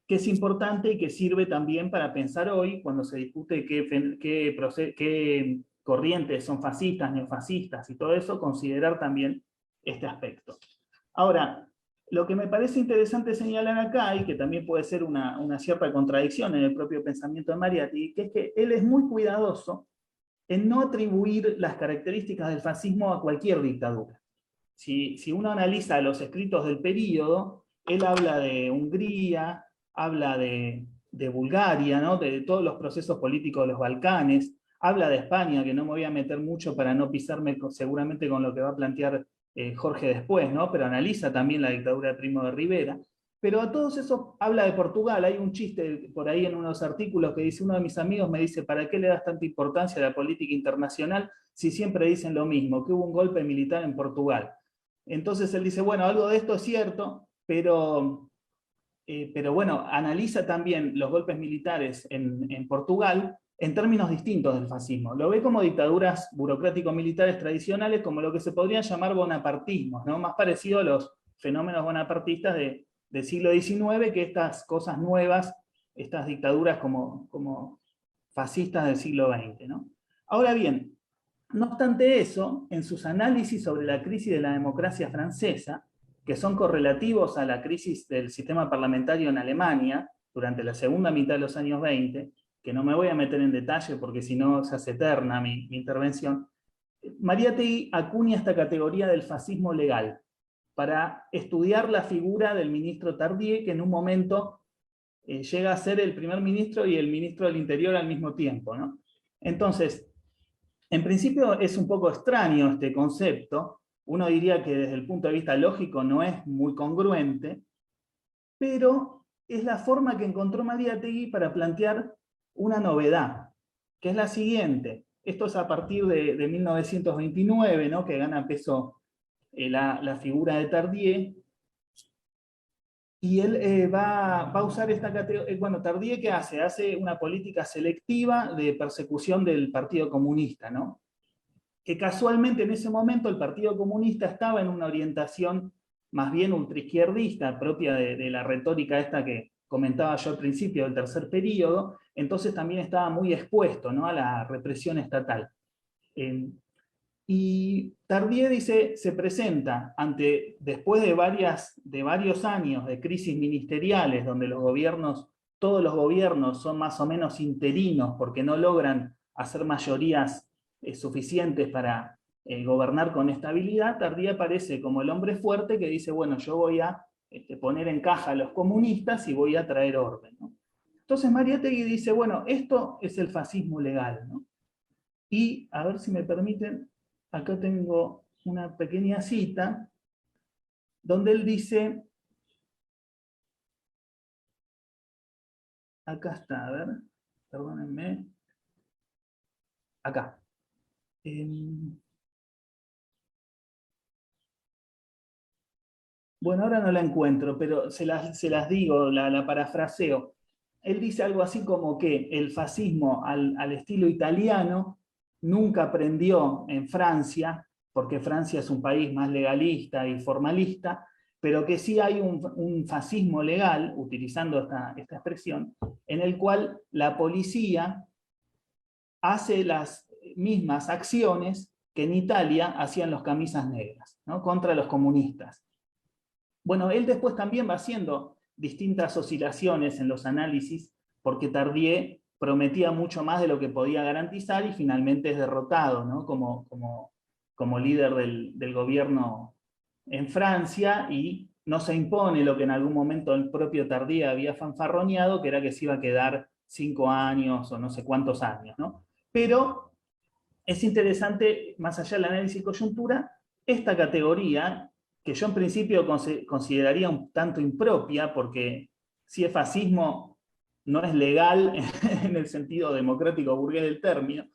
es importante y que sirve también para pensar hoy, cuando se discute qué corrientes son fascistas, neofascistas y todo eso, considerar también este aspecto. Ahora, lo que me parece interesante señalar acá, y que también puede ser una cierta contradicción en el propio pensamiento de Mariátegui, que es que él es muy cuidadoso en no atribuir las características del fascismo a cualquier dictadura. Si uno analiza los escritos del período, él habla de Hungría, habla de Bulgaria, ¿no? De todos los procesos políticos de los Balcanes, habla de España, que no me voy a meter mucho para no pisarme seguramente con lo que va a plantear Jorge después, ¿no? Pero analiza también la dictadura de Primo de Rivera. Pero a todos esos habla de Portugal. Hay un chiste por ahí en unos artículos que dice, uno de mis amigos me dice, ¿para qué le das tanta importancia a la política internacional si siempre dicen lo mismo, que hubo un golpe militar en Portugal? Entonces él dice, bueno, algo de esto es cierto, pero bueno, analiza también los golpes militares en Portugal en términos distintos del fascismo. Lo ve como dictaduras burocrático-militares tradicionales, como lo que se podría llamar bonapartismos, ¿no? Más parecido a los fenómenos bonapartistas del siglo XIX que estas cosas nuevas, estas dictaduras como fascistas del siglo XX, ¿no? Ahora bien, no obstante eso, en sus análisis sobre la crisis de la democracia francesa, que son correlativos a la crisis del sistema parlamentario en Alemania durante la segunda mitad de los años 20, que no me voy a meter en detalle porque si no se hace eterna mi intervención, Mariátegui acuña esta categoría del fascismo legal para estudiar la figura del ministro Tardieu, que en un momento llega a ser el primer ministro y el ministro del Interior al mismo tiempo, ¿no? Entonces, en principio es un poco extraño este concepto, uno diría que desde el punto de vista lógico no es muy congruente, pero es la forma que encontró Mariátegui para plantear una novedad, que es la siguiente. Esto es a partir de 1929, ¿no? Que gana peso la figura de Tardieu, y él va a usar esta categoría. Bueno, Tardieu, ¿qué hace? Hace una política selectiva de persecución del Partido Comunista, ¿no? Que casualmente en ese momento el Partido Comunista estaba en una orientación más bien ultraizquierdista, propia de la retórica esta que comentaba yo al principio del tercer período, entonces también estaba muy expuesto, ¿no? A la represión estatal. Y Tardieu dice, se presenta después de varios años de crisis ministeriales, donde todos los gobiernos son más o menos interinos porque no logran hacer mayorías suficientes para gobernar con estabilidad. Tardieu aparece como el hombre fuerte que dice, bueno, yo voy a poner en caja a los comunistas y voy a traer orden, ¿no? Entonces Mariátegui dice, bueno, esto es el fascismo legal, ¿no? Y, a ver si me permiten, acá tengo una pequeña cita, donde él dice, acá está, a ver, perdónenme, acá. Bueno, ahora no la encuentro, pero se las digo, la parafraseo. Él dice algo así como que el fascismo al estilo italiano nunca aprendió en Francia, porque Francia es un país más legalista y formalista, pero que sí hay un fascismo legal, utilizando esta expresión, en el cual la policía hace las mismas acciones que en Italia hacían los camisas negras, ¿no? Contra los comunistas. Bueno, él después también va haciendo distintas oscilaciones en los análisis, porque Tardieu prometía mucho más de lo que podía garantizar y finalmente es derrotado, ¿no? como líder del gobierno en Francia, y no se impone lo que en algún momento el propio Tardieu había fanfarroneado, que era que se iba a quedar 5 años o no sé cuántos años, ¿no? Pero es interesante, más allá del análisis coyuntura, esta categoría, que yo en principio consideraría un tanto impropia, porque si es fascismo no es legal en el sentido democrático burgués del término,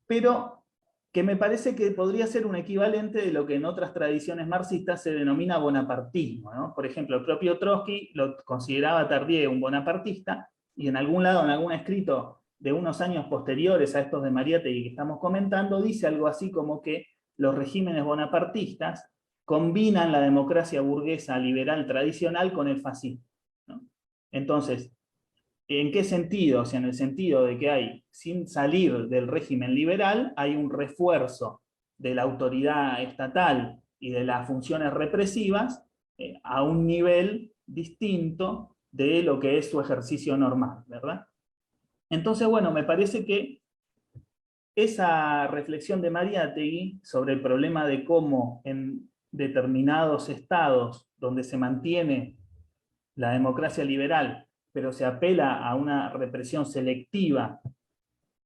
pero que me parece que podría ser un equivalente de lo que en otras tradiciones marxistas se denomina bonapartismo, ¿no? Por ejemplo, el propio Trotsky lo consideraba Tardieu un bonapartista, y en algún lado, en algún escrito de unos años posteriores a estos de Mariátegui que estamos comentando, dice algo así como que los regímenes bonapartistas combinan la democracia burguesa liberal tradicional con el fascismo, ¿no? Entonces, ¿en qué sentido? O sea, en el sentido de que hay, sin salir del régimen liberal, hay un refuerzo de la autoridad estatal y de las funciones represivas a un nivel distinto de lo que es su ejercicio normal, ¿verdad? Entonces, bueno, me parece que esa reflexión de Mariátegui sobre el problema de cómo en determinados estados donde se mantiene la democracia liberal, pero se apela a una represión selectiva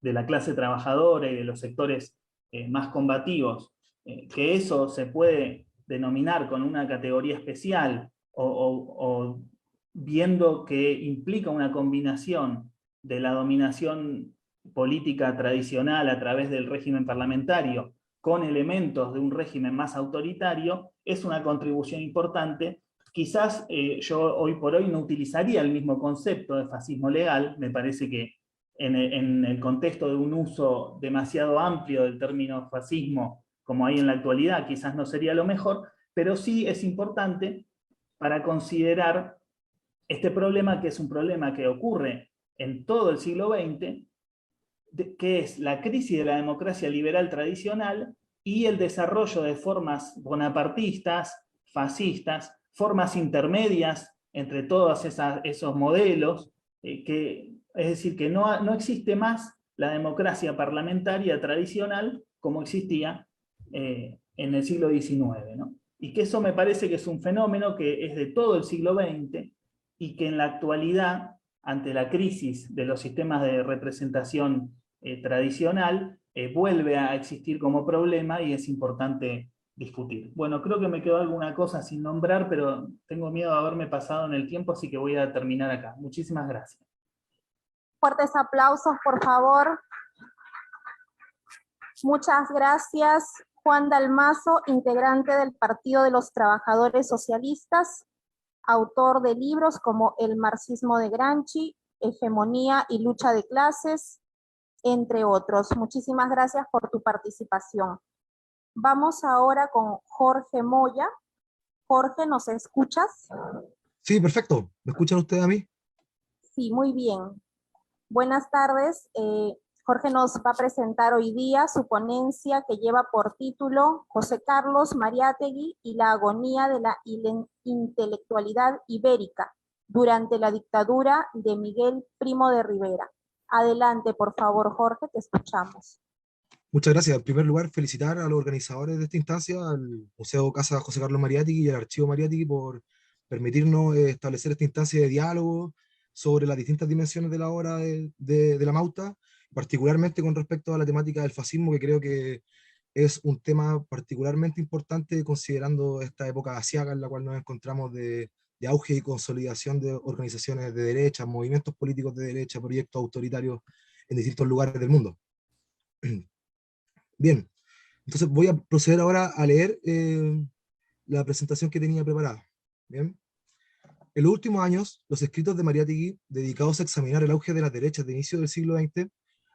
de la clase trabajadora y de los sectores más combativos, que eso se puede denominar con una categoría especial o viendo que implica una combinación de la dominación política tradicional a través del régimen parlamentario con elementos de un régimen más autoritario, es una contribución importante. Quizás yo hoy por hoy no utilizaría el mismo concepto de fascismo legal, me parece que en el contexto de un uso demasiado amplio del término fascismo como hay en la actualidad, quizás no sería lo mejor, pero sí es importante para considerar este problema, que es un problema que ocurre en todo el siglo XX, que es la crisis de la democracia liberal tradicional y el desarrollo de formas bonapartistas, fascistas, formas intermedias entre todos esos modelos, es decir, que no existe más la democracia parlamentaria tradicional como existía en el siglo XIX, ¿no? Y que eso me parece que es un fenómeno que es de todo el siglo XX y que en la actualidad, ante la crisis de los sistemas de representación tradicional, vuelve a existir como problema y es importante discutir. Bueno, creo que me quedó alguna cosa sin nombrar, pero tengo miedo de haberme pasado en el tiempo, así que voy a terminar acá. Muchísimas gracias. Fuertes aplausos, por favor. Muchas gracias, Juan Dalmazo, integrante del Partido de los Trabajadores Socialistas, autor de libros como El marxismo de Gramsci, Hegemonía y lucha de clases, entre otros. Muchísimas gracias por tu participación. Vamos ahora con Jorge Moya. Jorge, ¿nos escuchas? Sí, perfecto. ¿Me escuchan ustedes a mí? Sí, muy bien. Buenas tardes. Jorge nos va a presentar hoy día su ponencia que lleva por título José Carlos Mariátegui y la agonía de la intelectualidad ibérica durante la dictadura de Miguel Primo de Rivera. Adelante, por favor, Jorge, te escuchamos. Muchas gracias. En primer lugar, felicitar a los organizadores de esta instancia, al Museo Casa José Carlos Mariátegui y al Archivo Mariátegui por permitirnos establecer esta instancia de diálogo sobre las distintas dimensiones de la obra de la Mauta, particularmente con respecto a la temática del fascismo, que creo que es un tema particularmente importante considerando esta época asiaga en la cual nos encontramos de auge y consolidación de organizaciones de derecha, movimientos políticos de derecha, proyectos autoritarios en distintos lugares del mundo. Bien, entonces voy a proceder ahora a leer la presentación que tenía preparada. Bien. En los últimos años, los escritos de Mariátegui, dedicados a examinar el auge de las derechas de inicio del siglo XX,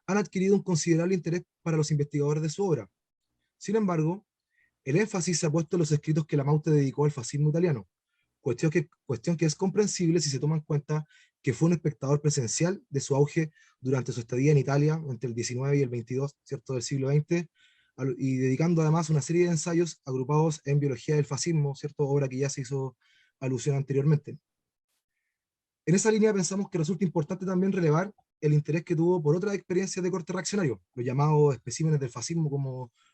han adquirido un considerable interés para los investigadores de su obra. Sin embargo, el énfasis se ha puesto en los escritos que la Mauta dedicó al fascismo italiano, cuestión que es comprensible si se toma en cuenta que fue un espectador presencial de su auge durante su estadía en Italia entre el 19 y el 22, ¿cierto?, del siglo XX, y dedicando además una serie de ensayos agrupados en biología del fascismo, ¿cierto?, obra que ya se hizo alusión anteriormente. En esa línea pensamos que resulta importante también relevar el interés que tuvo por otras experiencias de corte reaccionario, los llamados especímenes del fascismo,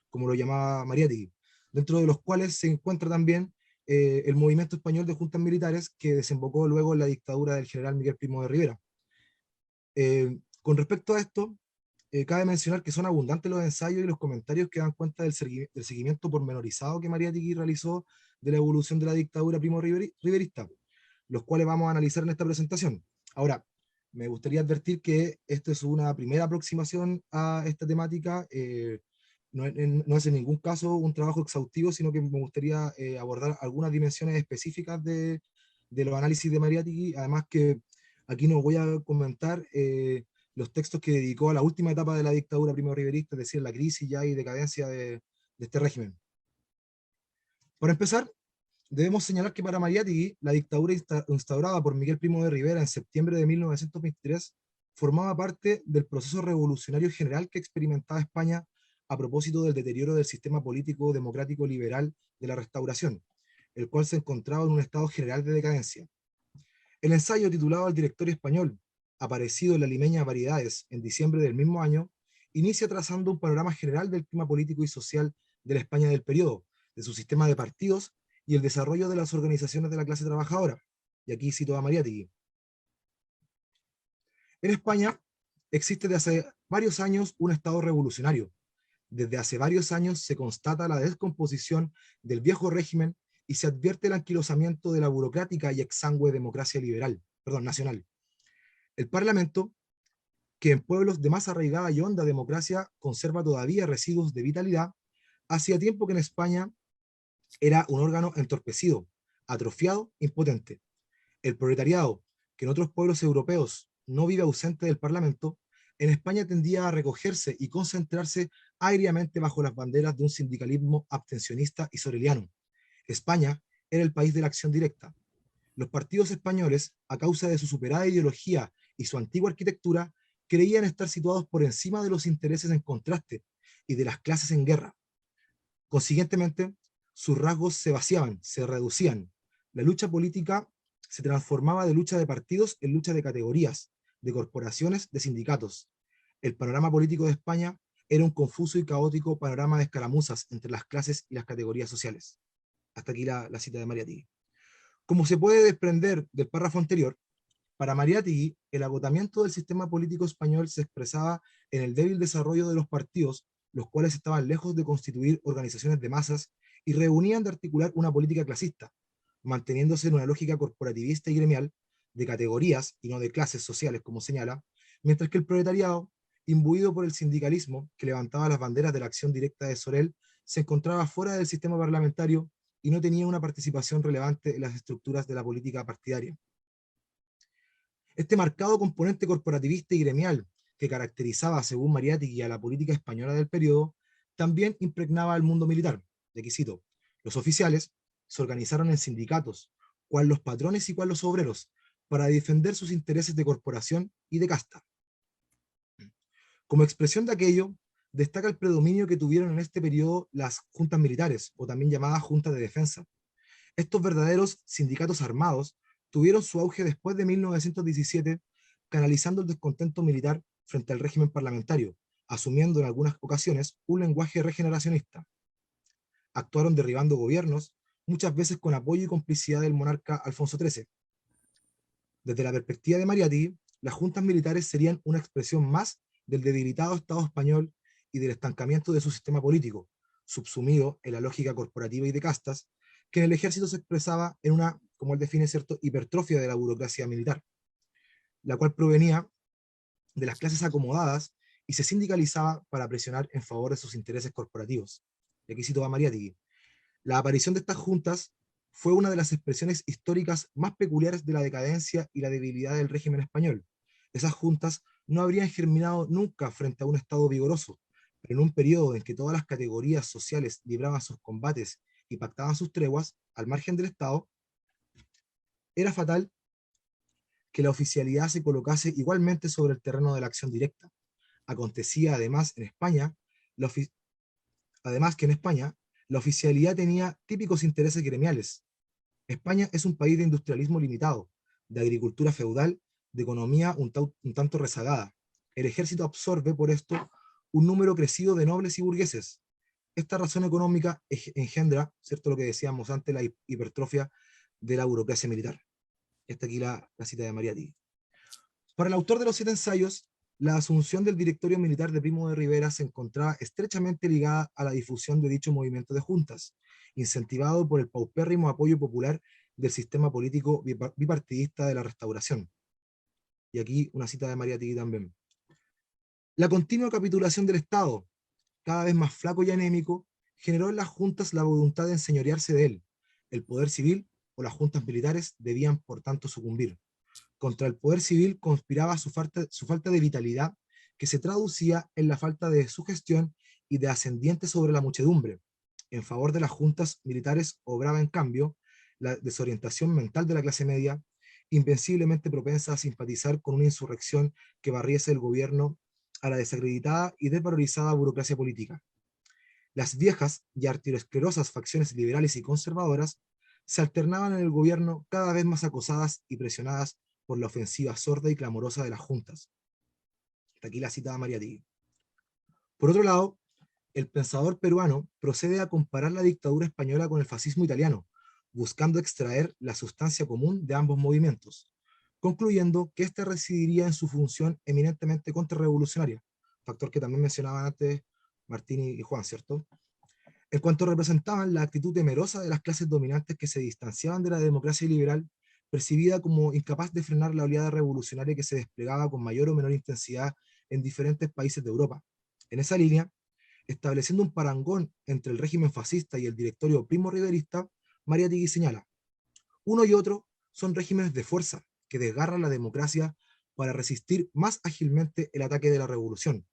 como lo llamaba Mariátegui, dentro de los cuales se encuentra también el movimiento español de juntas militares que desembocó luego en la dictadura del general Miguel Primo de Rivera. Con respecto a esto, cabe mencionar que son abundantes los ensayos y los comentarios que dan cuenta del seguimiento pormenorizado que Mariátegui realizó de la evolución de la dictadura primo-riverista, los cuales vamos a analizar en esta presentación. Ahora, me gustaría advertir que esta es una primera aproximación a esta temática, no es en ningún caso un trabajo exhaustivo, sino que me gustaría abordar algunas dimensiones específicas de los análisis de Mariátegui, además que aquí no voy a comentar los textos que dedicó a la última etapa de la dictadura primo-riverista, es decir, la crisis ya y decadencia de este régimen. Para empezar, debemos señalar que para Mariátegui, la dictadura instaurada por Miguel Primo de Rivera en septiembre de 1923 formaba parte del proceso revolucionario general que experimentaba España a propósito del deterioro del sistema político democrático liberal de la Restauración, el cual se encontraba en un estado general de decadencia. El ensayo titulado El Directorio Español, aparecido en la Limeña Variedades en diciembre del mismo año, inicia trazando un panorama general del clima político y social de la España del periodo, de su sistema de partidos y el desarrollo de las organizaciones de la clase trabajadora. Y aquí cito a Mariátegui. En España existe desde hace varios años un estado revolucionario. Desde hace varios años se constata la descomposición del viejo régimen y se advierte el anquilosamiento de la burocrática y exangüe democracia nacional. El Parlamento, que en pueblos de más arraigada y honda democracia conserva todavía residuos de vitalidad, hacía tiempo que en España era un órgano entorpecido, atrofiado, impotente. El proletariado, que en otros pueblos europeos no vive ausente del Parlamento, en España tendía a recogerse y concentrarse agriamente bajo las banderas de un sindicalismo abstencionista y soreliano. España era el país de la acción directa. Los partidos españoles, a causa de su superada ideología y su antigua arquitectura, creían estar situados por encima de los intereses en contraste y de las clases en guerra. Consiguientemente, sus rasgos se vaciaban, se reducían. La lucha política se transformaba de lucha de partidos en lucha de categorías, de corporaciones, de sindicatos. El panorama político de España era un confuso y caótico panorama de escaramuzas entre las clases y las categorías sociales. Hasta aquí la cita de Mariátegui. Como se puede desprender del párrafo anterior, para Mariátegui, el agotamiento del sistema político español se expresaba en el débil desarrollo de los partidos, los cuales estaban lejos de constituir organizaciones de masas y reunían de articular una política clasista, manteniéndose en una lógica corporativista y gremial, de categorías y no de clases sociales, como señala, mientras que el proletariado, imbuido por el sindicalismo que levantaba las banderas de la acción directa de Sorel, se encontraba fuera del sistema parlamentario y no tenía una participación relevante en las estructuras de la política partidaria. Este marcado componente corporativista y gremial que caracterizaba, según Mariátegui, a la política española del periodo, también impregnaba al mundo militar. De aquí cito: los oficiales se organizaron en sindicatos, cual los patrones y cual los obreros, para defender sus intereses de corporación y de casta. Como expresión de aquello, destaca el predominio que tuvieron en este periodo las juntas militares, o también llamadas juntas de defensa. Estos verdaderos sindicatos armados tuvieron su auge después de 1917, canalizando el descontento militar frente al régimen parlamentario, asumiendo en algunas ocasiones un lenguaje regeneracionista. Actuaron derribando gobiernos, muchas veces con apoyo y complicidad del monarca Alfonso XIII. Desde la perspectiva de Mariátegui, las juntas militares serían una expresión más del debilitado Estado español y del estancamiento de su sistema político, subsumido en la lógica corporativa y de castas, que en el ejército se expresaba en una, como él define, cierto, hipertrofia de la burocracia militar, la cual provenía de las clases acomodadas y se sindicalizaba para presionar en favor de sus intereses corporativos. Y aquí cito a Mariátegui: la aparición de estas juntas fue una de las expresiones históricas más peculiares de la decadencia y la debilidad del régimen español. Esas juntas no habrían germinado nunca frente a un Estado vigoroso, pero en un periodo en que todas las categorías sociales libraban sus combates y pactaban sus treguas al margen del Estado, era fatal que la oficialidad se colocase igualmente sobre el terreno de la acción directa. Acontecía además que en España la oficialidad tenía típicos intereses gremiales. España es un país de industrialismo limitado, de agricultura feudal, de economía un tanto rezagada. El ejército absorbe por esto un número crecido de nobles y burgueses. Esta razón económica engendra, ¿cierto?, lo que decíamos antes, la hipertrofia de la burocracia militar. Esta aquí la cita de Mariátegui. Para el autor de los 7 ensayos, la asunción del directorio militar de Primo de Rivera se encontraba estrechamente ligada a la difusión de dicho movimiento de juntas, incentivado por el paupérrimo apoyo popular del sistema político bipartidista de la Restauración. Y aquí una cita de Mariátegui también. La continua capitulación del Estado, cada vez más flaco y anémico, generó en las juntas la voluntad de enseñorearse de él. El poder civil o las juntas militares debían, por tanto, sucumbir. Contra el poder civil conspiraba su falta de vitalidad, que se traducía en la falta de sugestión y de ascendiente sobre la muchedumbre. En favor de las juntas militares obraba, en cambio, la desorientación mental de la clase media, invenciblemente propensa a simpatizar con una insurrección que barriese el gobierno a la desacreditada y desvalorizada burocracia política. Las viejas y arteriosclerosas facciones liberales y conservadoras se alternaban en el gobierno, cada vez más acosadas y presionadas por la ofensiva sorda y clamorosa de las juntas. Hasta aquí la cita de Mariátegui. Por otro lado, el pensador peruano procede a comparar la dictadura española con el fascismo italiano, buscando extraer la sustancia común de ambos movimientos, concluyendo que éste residiría en su función eminentemente contrarrevolucionaria, factor que también mencionaban antes Martín y Juan, ¿cierto? En cuanto representaban la actitud temerosa de las clases dominantes que se distanciaban de la democracia liberal, percibida como incapaz de frenar la oleada revolucionaria que se desplegaba con mayor o menor intensidad en diferentes países de Europa. En esa línea, estableciendo un parangón entre el régimen fascista y el directorio primo-riverista, Mariátegui señala: uno y otro son regímenes de fuerza que desgarran la democracia para resistir más ágilmente el ataque de la revolución.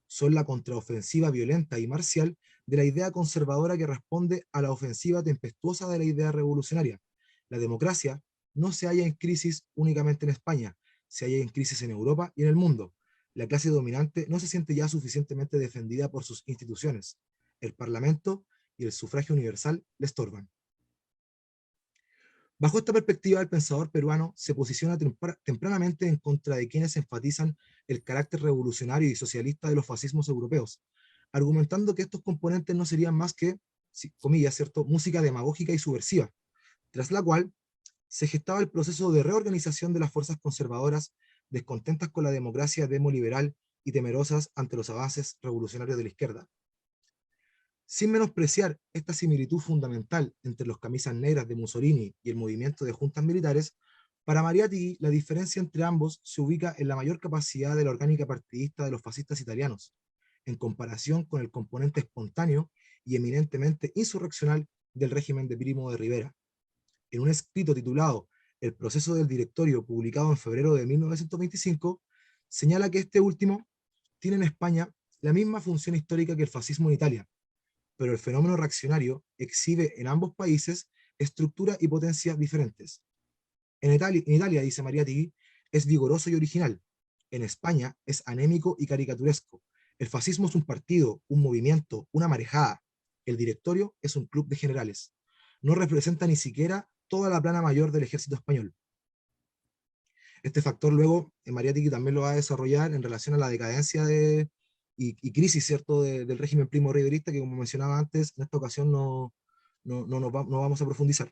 Son la contraofensiva violenta y marcial de la idea conservadora que responde a la ofensiva tempestuosa de la idea revolucionaria. La democracia no se halla en crisis únicamente en España, se halla en crisis en Europa y en el mundo. La clase dominante no se siente ya suficientemente defendida por sus instituciones. El Parlamento y el sufragio universal le estorban. Bajo esta perspectiva, el pensador peruano se posiciona tempranamente en contra de quienes enfatizan el carácter revolucionario y socialista de los fascismos europeos, argumentando que estos componentes no serían más que, comillas, ¿cierto?, música demagógica y subversiva, tras la cual se gestaba el proceso de reorganización de las fuerzas conservadoras, descontentas con la democracia demoliberal y temerosas ante los avances revolucionarios de la izquierda. Sin menospreciar esta similitud fundamental entre los camisas negras de Mussolini y el movimiento de juntas militares, para Mariátegui la diferencia entre ambos se ubica en la mayor capacidad de la orgánica partidista de los fascistas italianos, en comparación con el componente espontáneo y eminentemente insurreccional del régimen de Primo de Rivera. En un escrito titulado El proceso del directorio, publicado en febrero de 1925, señala que este último tiene en España la misma función histórica que el fascismo en Italia, pero el fenómeno reaccionario exhibe en ambos países estructura y potencia diferentes. En Italia, dice Mariátegui, es vigoroso y original. En España es anémico y caricaturesco, El fascismo es un partido, un movimiento, una marejada. El directorio es un club de generales. No representa ni siquiera toda la plana mayor del ejército español. Este factor luego Mariátegui también lo va a desarrollar en relación a la decadencia y crisis, ¿cierto?, del régimen primo riverista, que como mencionaba antes, en esta ocasión no vamos a profundizar.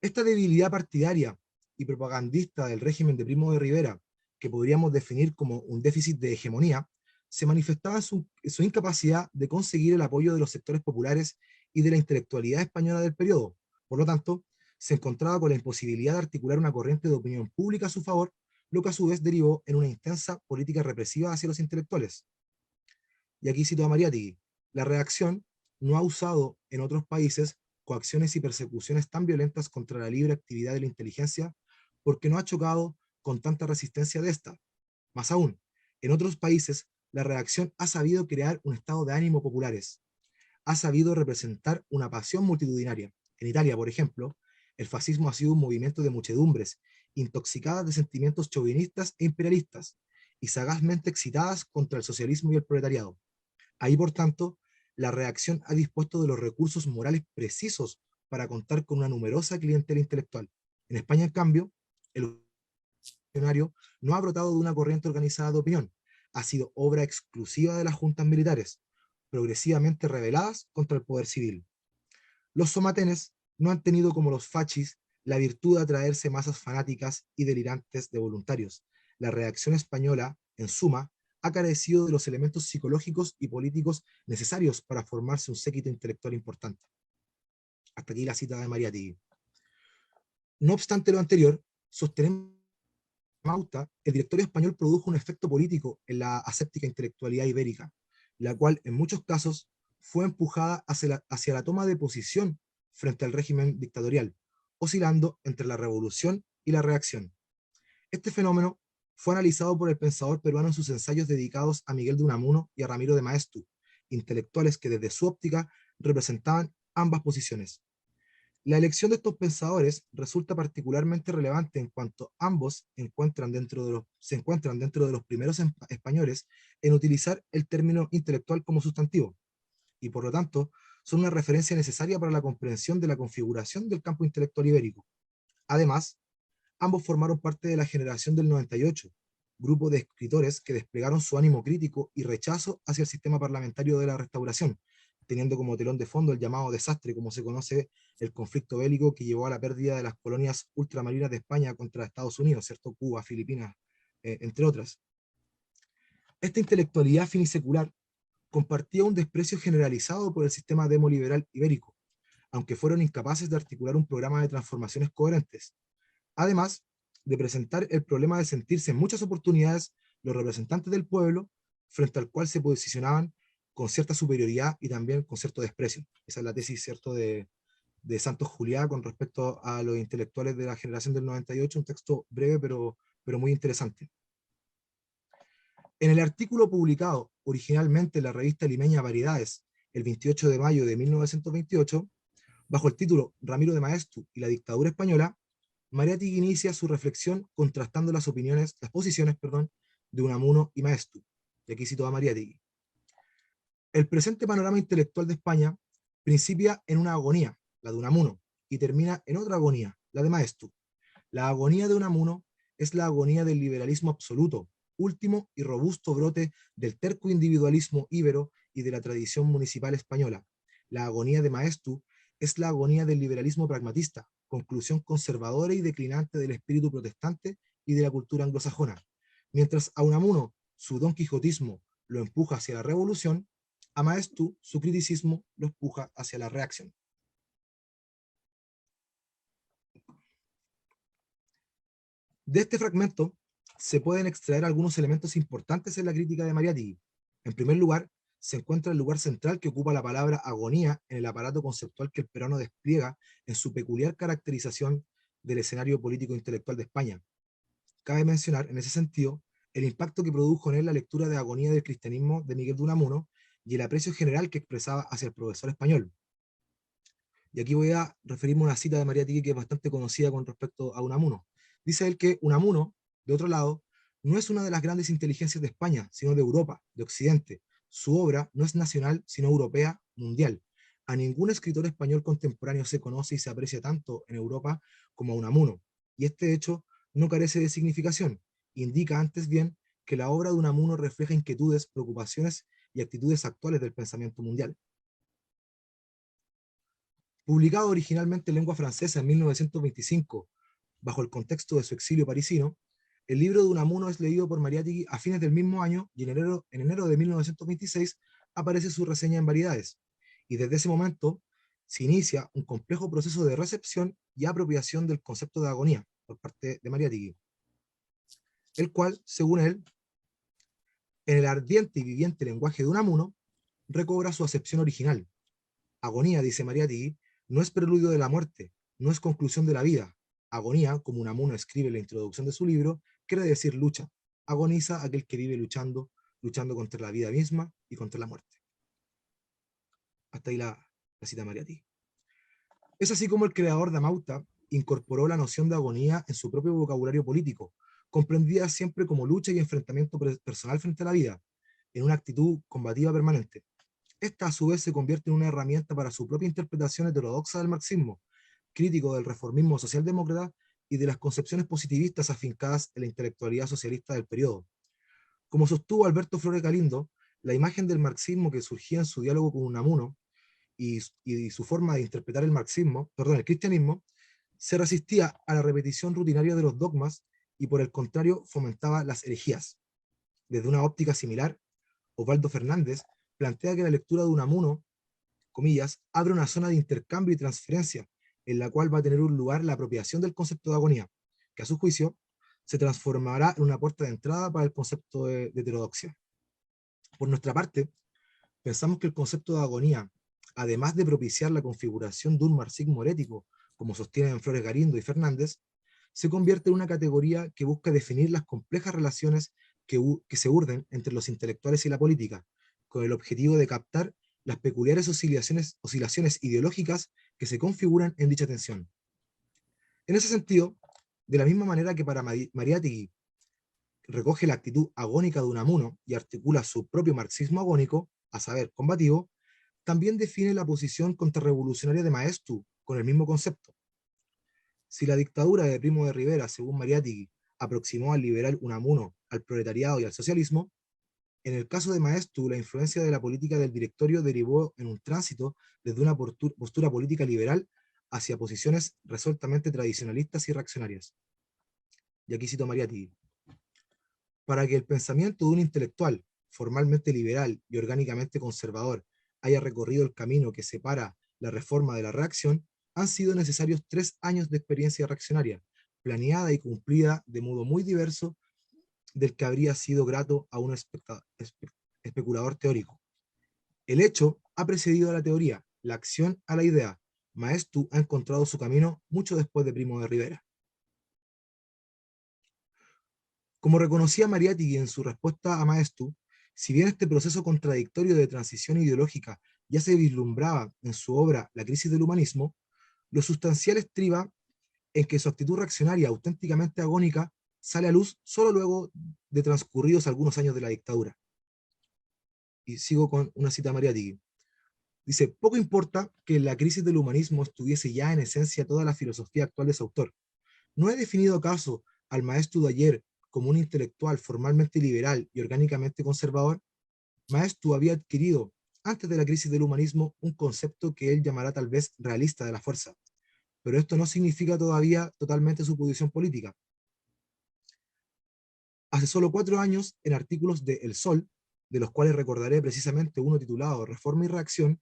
Esta debilidad partidaria y propagandista del régimen de Primo de Rivera, que podríamos definir como un déficit de hegemonía, se manifestaba en su incapacidad de conseguir el apoyo de los sectores populares y de la intelectualidad española del periodo. Por lo tanto, se encontraba con la imposibilidad de articular una corriente de opinión pública a su favor, lo que a su vez derivó en una intensa política represiva hacia los intelectuales. Y aquí cito a Mariátegui: la reacción no ha usado en otros países coacciones y persecuciones tan violentas contra la libre actividad de la inteligencia porque no ha chocado con tanta resistencia de esta. Más aún, en otros países la reacción ha sabido crear un estado de ánimo populares, ha sabido representar una pasión multitudinaria. En Italia, por ejemplo, el fascismo ha sido un movimiento de muchedumbres, intoxicadas de sentimientos chauvinistas e imperialistas, y sagazmente excitadas contra el socialismo y el proletariado. Ahí, por tanto, la reacción ha dispuesto de los recursos morales precisos para contar con una numerosa clientela intelectual. En España, en cambio, el revolucionario no ha brotado de una corriente organizada de opinión, ha sido obra exclusiva de las juntas militares, progresivamente rebeladas contra el poder civil. Los somatenes no han tenido, como los fachis, la virtud de atraerse masas fanáticas y delirantes de voluntarios. La reacción española, en suma, ha carecido de los elementos psicológicos y políticos necesarios para formarse un séquito intelectual importante. Hasta aquí la cita de Mariátegui. No obstante lo anterior, sostenemos Mauta, el directorio español produjo un efecto político en la aséptica intelectualidad ibérica, la cual en muchos casos fue empujada hacia la toma de posición frente al régimen dictatorial, oscilando entre la revolución y la reacción. Este fenómeno fue analizado por el pensador peruano en sus ensayos dedicados a Miguel de Unamuno y a Ramiro de Maeztu, intelectuales que desde su óptica representaban ambas posiciones. La elección de estos pensadores resulta particularmente relevante en cuanto ambos se encuentran dentro de los primeros españoles en utilizar el término intelectual como sustantivo, y por lo tanto son una referencia necesaria para la comprensión de la configuración del campo intelectual ibérico. Además, ambos formaron parte de la generación del 98, grupo de escritores que desplegaron su ánimo crítico y rechazo hacia el sistema parlamentario de la Restauración, teniendo como telón de fondo el llamado desastre, como se conoce, el conflicto bélico que llevó a la pérdida de las colonias ultramarinas de España contra Estados Unidos, ¿cierto? Cuba, Filipinas, entre otras. Esta intelectualidad finisecular compartía un desprecio generalizado por el sistema demoliberal ibérico, aunque fueron incapaces de articular un programa de transformaciones coherentes. Además de presentar el problema de sentirse en muchas oportunidades los representantes del pueblo, frente al cual se posicionaban con cierta superioridad y también con cierto desprecio. Esa es la tesis, ¿cierto?, de Santos Juliá con respecto a los intelectuales de la generación del 98, un texto breve pero muy interesante. En el artículo publicado originalmente en la revista limeña Variedades, el 28 de mayo de 1928, bajo el título Ramiro de Maeztu y la dictadura española, Mariátegui inicia su reflexión contrastando las posiciones de Unamuno y Maeztu. Y aquí cito a Mariátegui: el presente panorama intelectual de España principia en una agonía, la de Unamuno, y termina en otra agonía, la de Maeztu. La agonía de Unamuno es la agonía del liberalismo absoluto, último y robusto brote del terco individualismo íbero y de la tradición municipal española. La agonía de Maeztu es la agonía del liberalismo pragmatista, conclusión conservadora y declinante del espíritu protestante y de la cultura anglosajona. Mientras a Unamuno su don quijotismo lo empuja hacia la revolución, a Maeztu su criticismo lo empuja hacia la reacción. De este fragmento se pueden extraer algunos elementos importantes en la crítica de Mariátegui. En primer lugar, se encuentra el lugar central que ocupa la palabra agonía en el aparato conceptual que el peruano despliega en su peculiar caracterización del escenario político intelectual de España. Cabe mencionar, en ese sentido, el impacto que produjo en él la lectura de Agonía del cristianismo de Miguel de Unamuno y el aprecio general que expresaba hacia el profesor español. Y aquí voy a referirme a una cita de Mariátegui que es bastante conocida con respecto a Unamuno. Dice él que Unamuno, de otro lado, no es una de las grandes inteligencias de España, sino de Europa, de Occidente. Su obra no es nacional, sino europea, mundial. A ningún escritor español contemporáneo se conoce y se aprecia tanto en Europa como a Unamuno, y este hecho no carece de significación. Indica antes bien que la obra de Unamuno refleja inquietudes, preocupaciones y actitudes actuales del pensamiento mundial. Publicado originalmente en lengua francesa en 1925, bajo el contexto de su exilio parisino, el libro de Unamuno es leído por Mariátegui a fines del mismo año y en enero de 1926 aparece su reseña en Variedades. Y desde ese momento se inicia un complejo proceso de recepción y apropiación del concepto de agonía por parte de Mariátegui, el cual, según él, en el ardiente y viviente lenguaje de Unamuno, recobra su acepción original. Agonía, dice Mariátegui, no es preludio de la muerte, no es conclusión de la vida. Agonía, como Unamuno escribe en la introducción de su libro, quiere decir lucha. Agoniza aquel que vive luchando contra la vida misma y contra la muerte. Hasta ahí la cita de Mariátegui. Es así como el creador de Amauta incorporó la noción de agonía en su propio vocabulario político, comprendida siempre como lucha y enfrentamiento personal frente a la vida, en una actitud combativa permanente. Esta a su vez se convierte en una herramienta para su propia interpretación heterodoxa del marxismo, crítico del reformismo socialdemócrata y de las concepciones positivistas afincadas en la intelectualidad socialista del periodo. Como sostuvo Alberto Flores Galindo, la imagen del marxismo que surgía en su diálogo con Unamuno y su forma de interpretar el cristianismo, se resistía a la repetición rutinaria de los dogmas y por el contrario fomentaba las herejías. Desde una óptica similar, Osvaldo Fernández plantea que la lectura de Unamuno, comillas, abre una zona de intercambio y transferencia, en la cual va a tener un lugar la apropiación del concepto de agonía, que a su juicio se transformará en una puerta de entrada para el concepto de heterodoxia. Por nuestra parte, pensamos que el concepto de agonía, además de propiciar la configuración de un marxismo herético, como sostienen Flores Galindo y Fernández, se convierte en una categoría que busca definir las complejas relaciones que se urden entre los intelectuales y la política, con el objetivo de captar las peculiares oscilaciones ideológicas que se configuran en dicha tensión. En ese sentido, de la misma manera que para Mariátegui recoge la actitud agónica de Unamuno y articula su propio marxismo agónico, a saber, combativo, también define la posición contrarrevolucionaria de Maestu con el mismo concepto. Si la dictadura de Primo de Rivera, según Mariátegui, aproximó al liberal Unamuno al proletariado y al socialismo, en el caso de Maestu, la influencia de la política del directorio derivó en un tránsito desde una postura política liberal hacia posiciones resueltamente tradicionalistas y reaccionarias. Y aquí cito a Mariátegui. Para que el pensamiento de un intelectual formalmente liberal y orgánicamente conservador haya recorrido el camino que separa la reforma de la reacción, han sido necesarios 3 años de experiencia reaccionaria, planeada y cumplida de modo muy diverso del que habría sido grato a un especulador teórico. El hecho ha precedido a la teoría, la acción a la idea. Maestu ha encontrado su camino mucho después de Primo de Rivera. Como reconocía Mariátegui en su respuesta a Maestu, si bien este proceso contradictorio de transición ideológica ya se vislumbraba en su obra La crisis del humanismo, lo sustancial estriba en que su actitud reaccionaria auténticamente agónica sale a luz solo luego de transcurridos algunos años de la dictadura. Y sigo con una cita de Mariátegui. Dice, poco importa que en la crisis del humanismo estuviese ya en esencia toda la filosofía actual de su autor. ¿No he definido acaso al Maestu de ayer como un intelectual formalmente liberal y orgánicamente conservador? Maestu había adquirido, antes de la crisis del humanismo, un concepto que él llamará tal vez realista de la fuerza, pero esto no significa todavía totalmente su posición política. Hace solo 4 años, en artículos de El Sol, de los cuales recordaré precisamente uno titulado Reforma y Reacción,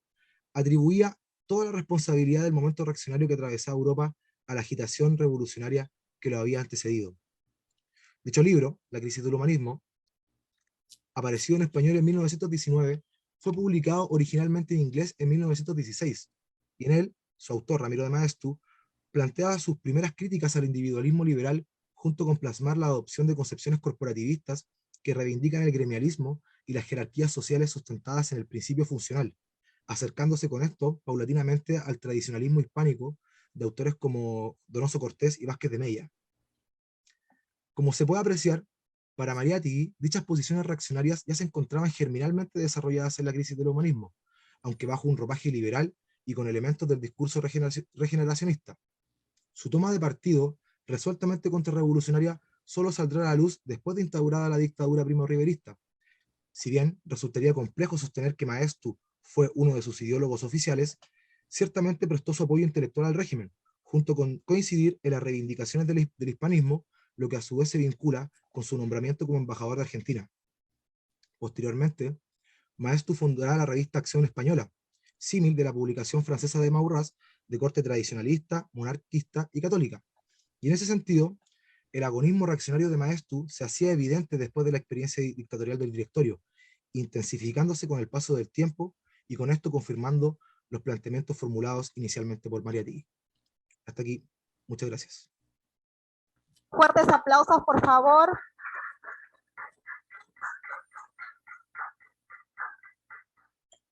atribuía toda la responsabilidad del momento reaccionario que atravesaba Europa a la agitación revolucionaria que lo había antecedido. Dicho libro, La crisis del humanismo, apareció en español en 1919, fue publicado originalmente en inglés en 1916, y en él, su autor, Ramiro de Maestu, planteaba sus primeras críticas al individualismo liberal junto con plasmar la adopción de concepciones corporativistas que reivindican el gremialismo y las jerarquías sociales sustentadas en el principio funcional, acercándose con esto paulatinamente al tradicionalismo hispánico de autores como Donoso Cortés y Vázquez de Mella. Como se puede apreciar, Para Mariátegui, dichas posiciones reaccionarias ya se encontraban germinalmente desarrolladas en la crisis del humanismo, aunque bajo un ropaje liberal y con elementos del discurso regeneracionista. Su toma de partido, resueltamente contrarrevolucionaria, solo saldrá a la luz después de instaurada la dictadura primo-riverista. Si bien resultaría complejo sostener que Maestu fue uno de sus ideólogos oficiales, ciertamente prestó su apoyo intelectual al régimen, junto con coincidir en las reivindicaciones del hispanismo, lo que a su vez se vincula con su nombramiento como embajador de Argentina. Posteriormente, Maestu fundará la revista Acción Española, símil de la publicación francesa de Maurras, de corte tradicionalista, monarquista y católica. Y en ese sentido, el agonismo reaccionario de Maestu se hacía evidente después de la experiencia dictatorial del directorio, intensificándose con el paso del tiempo y con esto confirmando los planteamientos formulados inicialmente por Mariátegui. Hasta aquí, muchas gracias. Fuertes aplausos, por favor.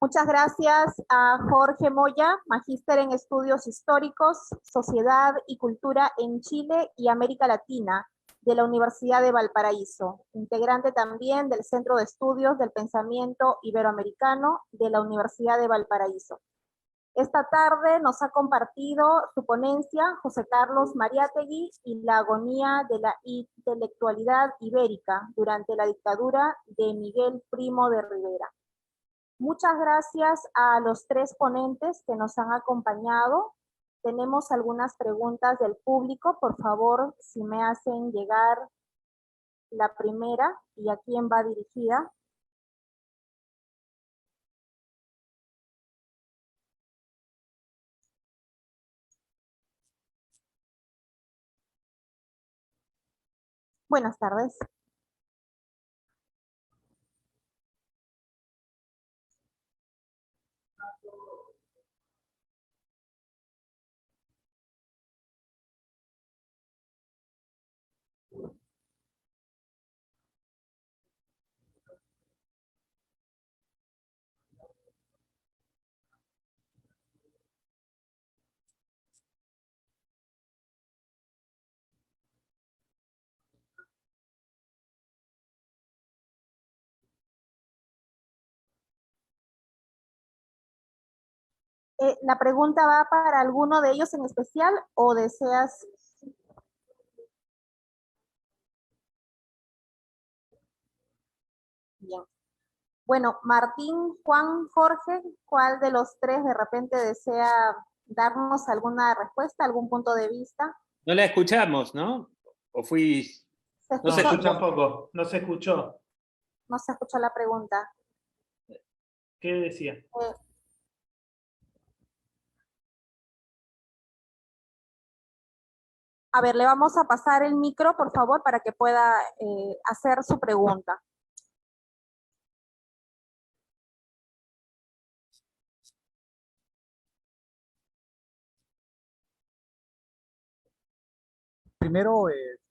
Muchas gracias a Jorge Moya, magíster en Estudios Históricos, Sociedad y Cultura en Chile y América Latina, de la Universidad de Valparaíso, integrante también del Centro de Estudios del Pensamiento Iberoamericano de la Universidad de Valparaíso. Esta tarde nos ha compartido su ponencia José Carlos Mariátegui y la agonía de la intelectualidad ibérica durante la dictadura de Miguel Primo de Rivera. Muchas gracias a los tres ponentes que nos han acompañado. Tenemos algunas preguntas del público. Por favor, si me hacen llegar la primera y a quién va dirigida. Buenas tardes. ¿La pregunta va para alguno de ellos en especial o deseas? Bien. Bueno, Martín, Juan, Jorge, ¿cuál de los tres de repente desea darnos alguna respuesta, algún punto de vista? No la escuchamos, ¿no? ¿O fui...? No se escucha tampoco, no se escuchó. No se escuchó la pregunta. ¿Qué decía? A ver, le vamos a pasar el micro, por favor, para que pueda hacer su pregunta. Primero,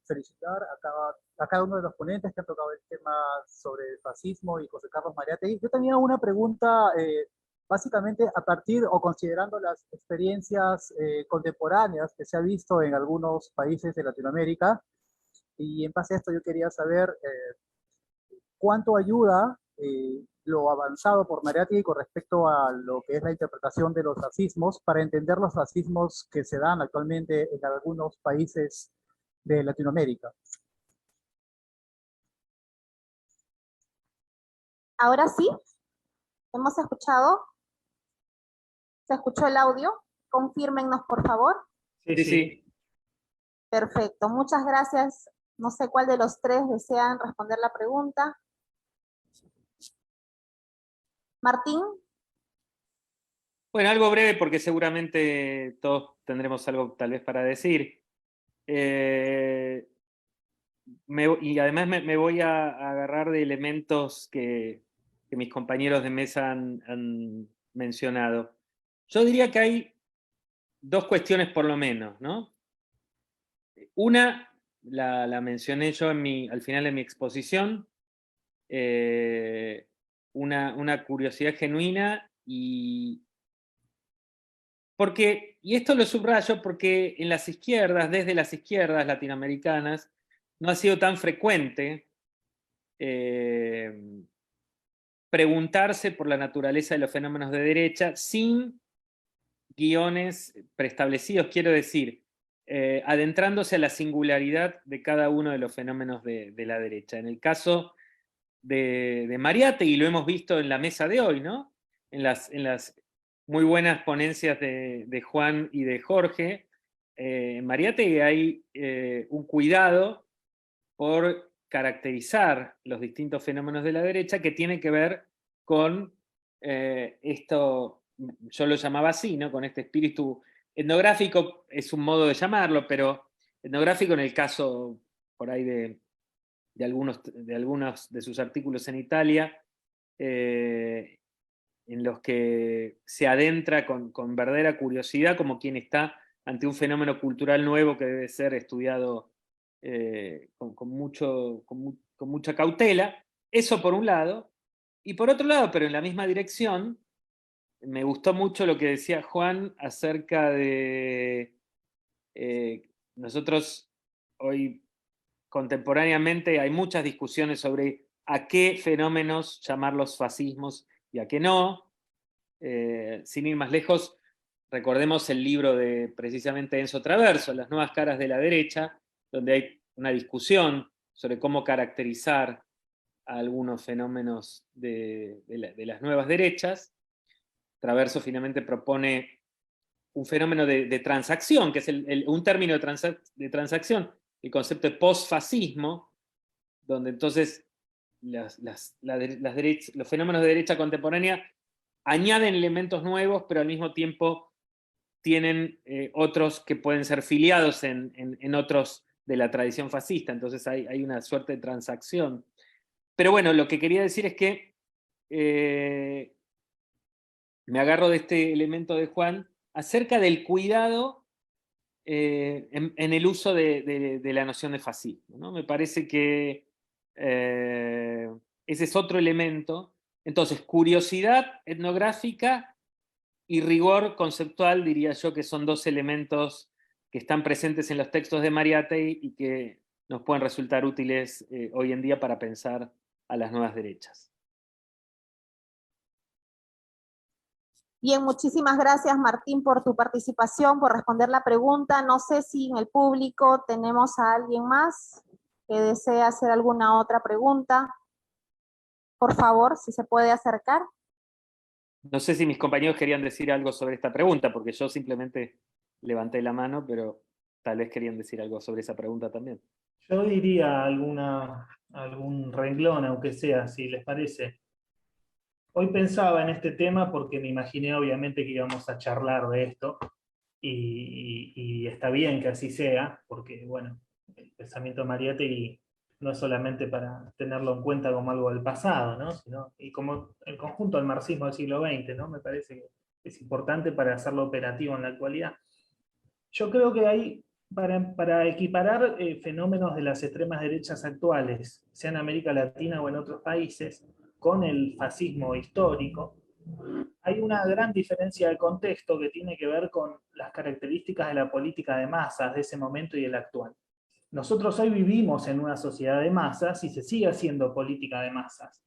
felicitar a cada uno de los ponentes que han tocado el tema sobre el fascismo y José Carlos Mariátegui. Yo tenía una pregunta, básicamente a partir o considerando las experiencias contemporáneas que se ha visto en algunos países de Latinoamérica, y en base a esto yo quería saber cuánto ayuda lo avanzado por Mariátegui con respecto a lo que es la interpretación de los fascismos para entender los fascismos que se dan actualmente en algunos países de Latinoamérica. Ahora sí, hemos escuchado. ¿Se escuchó el audio? Confírmennos, por favor. Sí. Perfecto, muchas gracias. No sé cuál de los tres desean responder la pregunta. Martín. Bueno, algo breve porque seguramente todos tendremos algo tal vez para decir. Y además me voy a agarrar de elementos que mis compañeros de mesa han mencionado. Yo diría que hay dos cuestiones por lo menos, ¿no? Una, la mencioné yo al final de mi exposición, una curiosidad genuina y esto lo subrayo porque desde las izquierdas latinoamericanas, no ha sido tan frecuente preguntarse por la naturaleza de los fenómenos de derecha sin guiones preestablecidos, quiero decir, adentrándose a la singularidad de cada uno de los fenómenos de la derecha. En el caso de Mariátegui, y lo hemos visto en la mesa de hoy, ¿no? En las muy buenas ponencias de Juan y de Jorge, en Mariátegui hay un cuidado por caracterizar los distintos fenómenos de la derecha que tiene que ver con esto, yo lo llamaba así, ¿no? Con este espíritu etnográfico, es un modo de llamarlo, pero etnográfico en el caso por ahí de algunos de sus artículos en Italia, en los que se adentra con verdadera curiosidad como quien está ante un fenómeno cultural nuevo que debe ser estudiado con mucha cautela. Eso por un lado. Y por otro lado, pero en la misma dirección, me gustó mucho lo que decía Juan acerca de nosotros hoy contemporáneamente hay muchas discusiones sobre a qué fenómenos llamarlos fascismos y a qué no. Sin ir más lejos, recordemos el libro de precisamente Enzo Traverso, Las nuevas caras de la derecha, donde hay una discusión sobre cómo caracterizar a algunos fenómenos de las nuevas derechas. Traverso finalmente propone un fenómeno de transacción, que es un término de transacción, el concepto de posfascismo, donde entonces los fenómenos de derecha contemporánea añaden elementos nuevos, pero al mismo tiempo tienen otros que pueden ser filiados en otros de la tradición fascista, entonces hay una suerte de transacción. Pero bueno, lo que quería decir es que me agarro de este elemento de Juan acerca del cuidado en el uso de la noción de fascismo, ¿no? Me parece que ese es otro elemento. Entonces, curiosidad etnográfica y rigor conceptual, diría yo que son dos elementos que están presentes en los textos de Mariátegui y que nos pueden resultar útiles hoy en día para pensar a las nuevas derechas. Bien, muchísimas gracias Martín por tu participación, por responder la pregunta. No sé si en el público tenemos a alguien más que desea hacer alguna otra pregunta. Por favor, si se puede acercar. No sé si mis compañeros querían decir algo sobre esta pregunta, porque yo simplemente levanté la mano, pero tal vez querían decir algo sobre esa pregunta también. Yo diría algún renglón, aunque sea, si les parece. Hoy pensaba en este tema porque me imaginé obviamente que íbamos a charlar de esto, y está bien que así sea, porque bueno, el pensamiento de Mariátegui no es solamente para tenerlo en cuenta como algo del pasado, ¿no? Sino, y como el conjunto del marxismo del siglo XX, ¿no? Me parece que es importante para hacerlo operativo en la actualidad. Yo creo que hay, para equiparar fenómenos de las extremas derechas actuales, sea en América Latina o en otros países, con el fascismo histórico, hay una gran diferencia de contexto que tiene que ver con las características de la política de masas de ese momento y el actual. Nosotros hoy vivimos en una sociedad de masas y se sigue haciendo política de masas,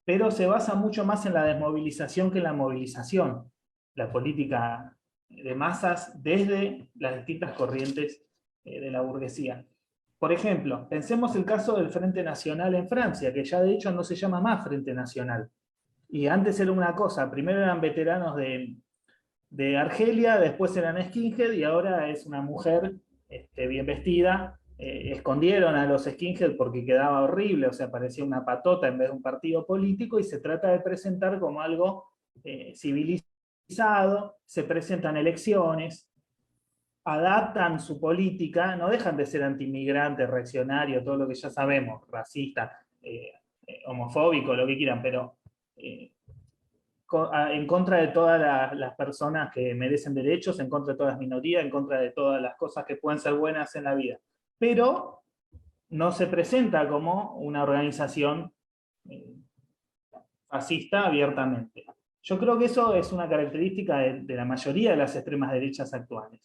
pero se basa mucho más en la desmovilización que en la movilización. La política de masas desde las distintas corrientes de la burguesía. Por ejemplo, pensemos el caso del Frente Nacional en Francia, que ya de hecho no se llama más Frente Nacional. Y antes era una cosa, primero eran veteranos de Argelia, después eran skinhead y ahora es una mujer bien vestida. Escondieron a los skinhead porque quedaba horrible, o sea, parecía una patota en vez de un partido político, y se trata de presentar como algo civilizado, se presentan elecciones, adaptan su política, no dejan de ser antiinmigrantes, reaccionarios, todo lo que ya sabemos, racista, homofóbico, lo que quieran, pero en contra de todas las personas que merecen derechos, en contra de todas las minorías, en contra de todas las cosas que pueden ser buenas en la vida. Pero no se presenta como una organización fascista abiertamente. Yo creo que eso es una característica de la mayoría de las extremas derechas actuales.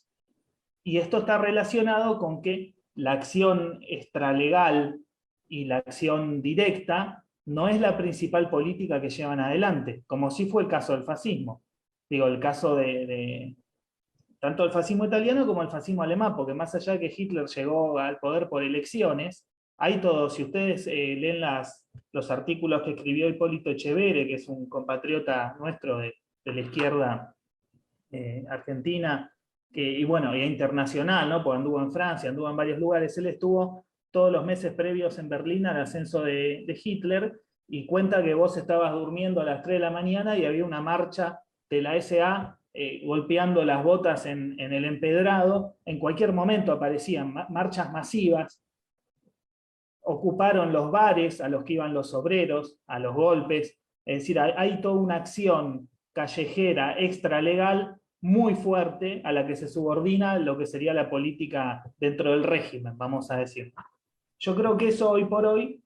Y esto está relacionado con que la acción extralegal y la acción directa no es la principal política que llevan adelante, como sí fue el caso del fascismo. Digo, el caso de tanto el fascismo italiano como el fascismo alemán, porque más allá de que Hitler llegó al poder por elecciones, hay todo, si ustedes leen los artículos que escribió Hipólito Echevere, que es un compatriota nuestro de la izquierda argentina, y bueno, y internacional, ¿no? Porque anduvo en Francia, anduvo en varios lugares, él estuvo todos los meses previos en Berlín al ascenso de Hitler, y cuenta que vos estabas durmiendo a las 3 de la mañana y había una marcha de la SA golpeando las botas en el empedrado. En cualquier momento aparecían marchas masivas, ocuparon los bares a los que iban los obreros, a los golpes, es decir, hay toda una acción callejera extralegal muy fuerte a la que se subordina lo que sería la política dentro del régimen, vamos a decir. Yo creo que eso hoy por hoy,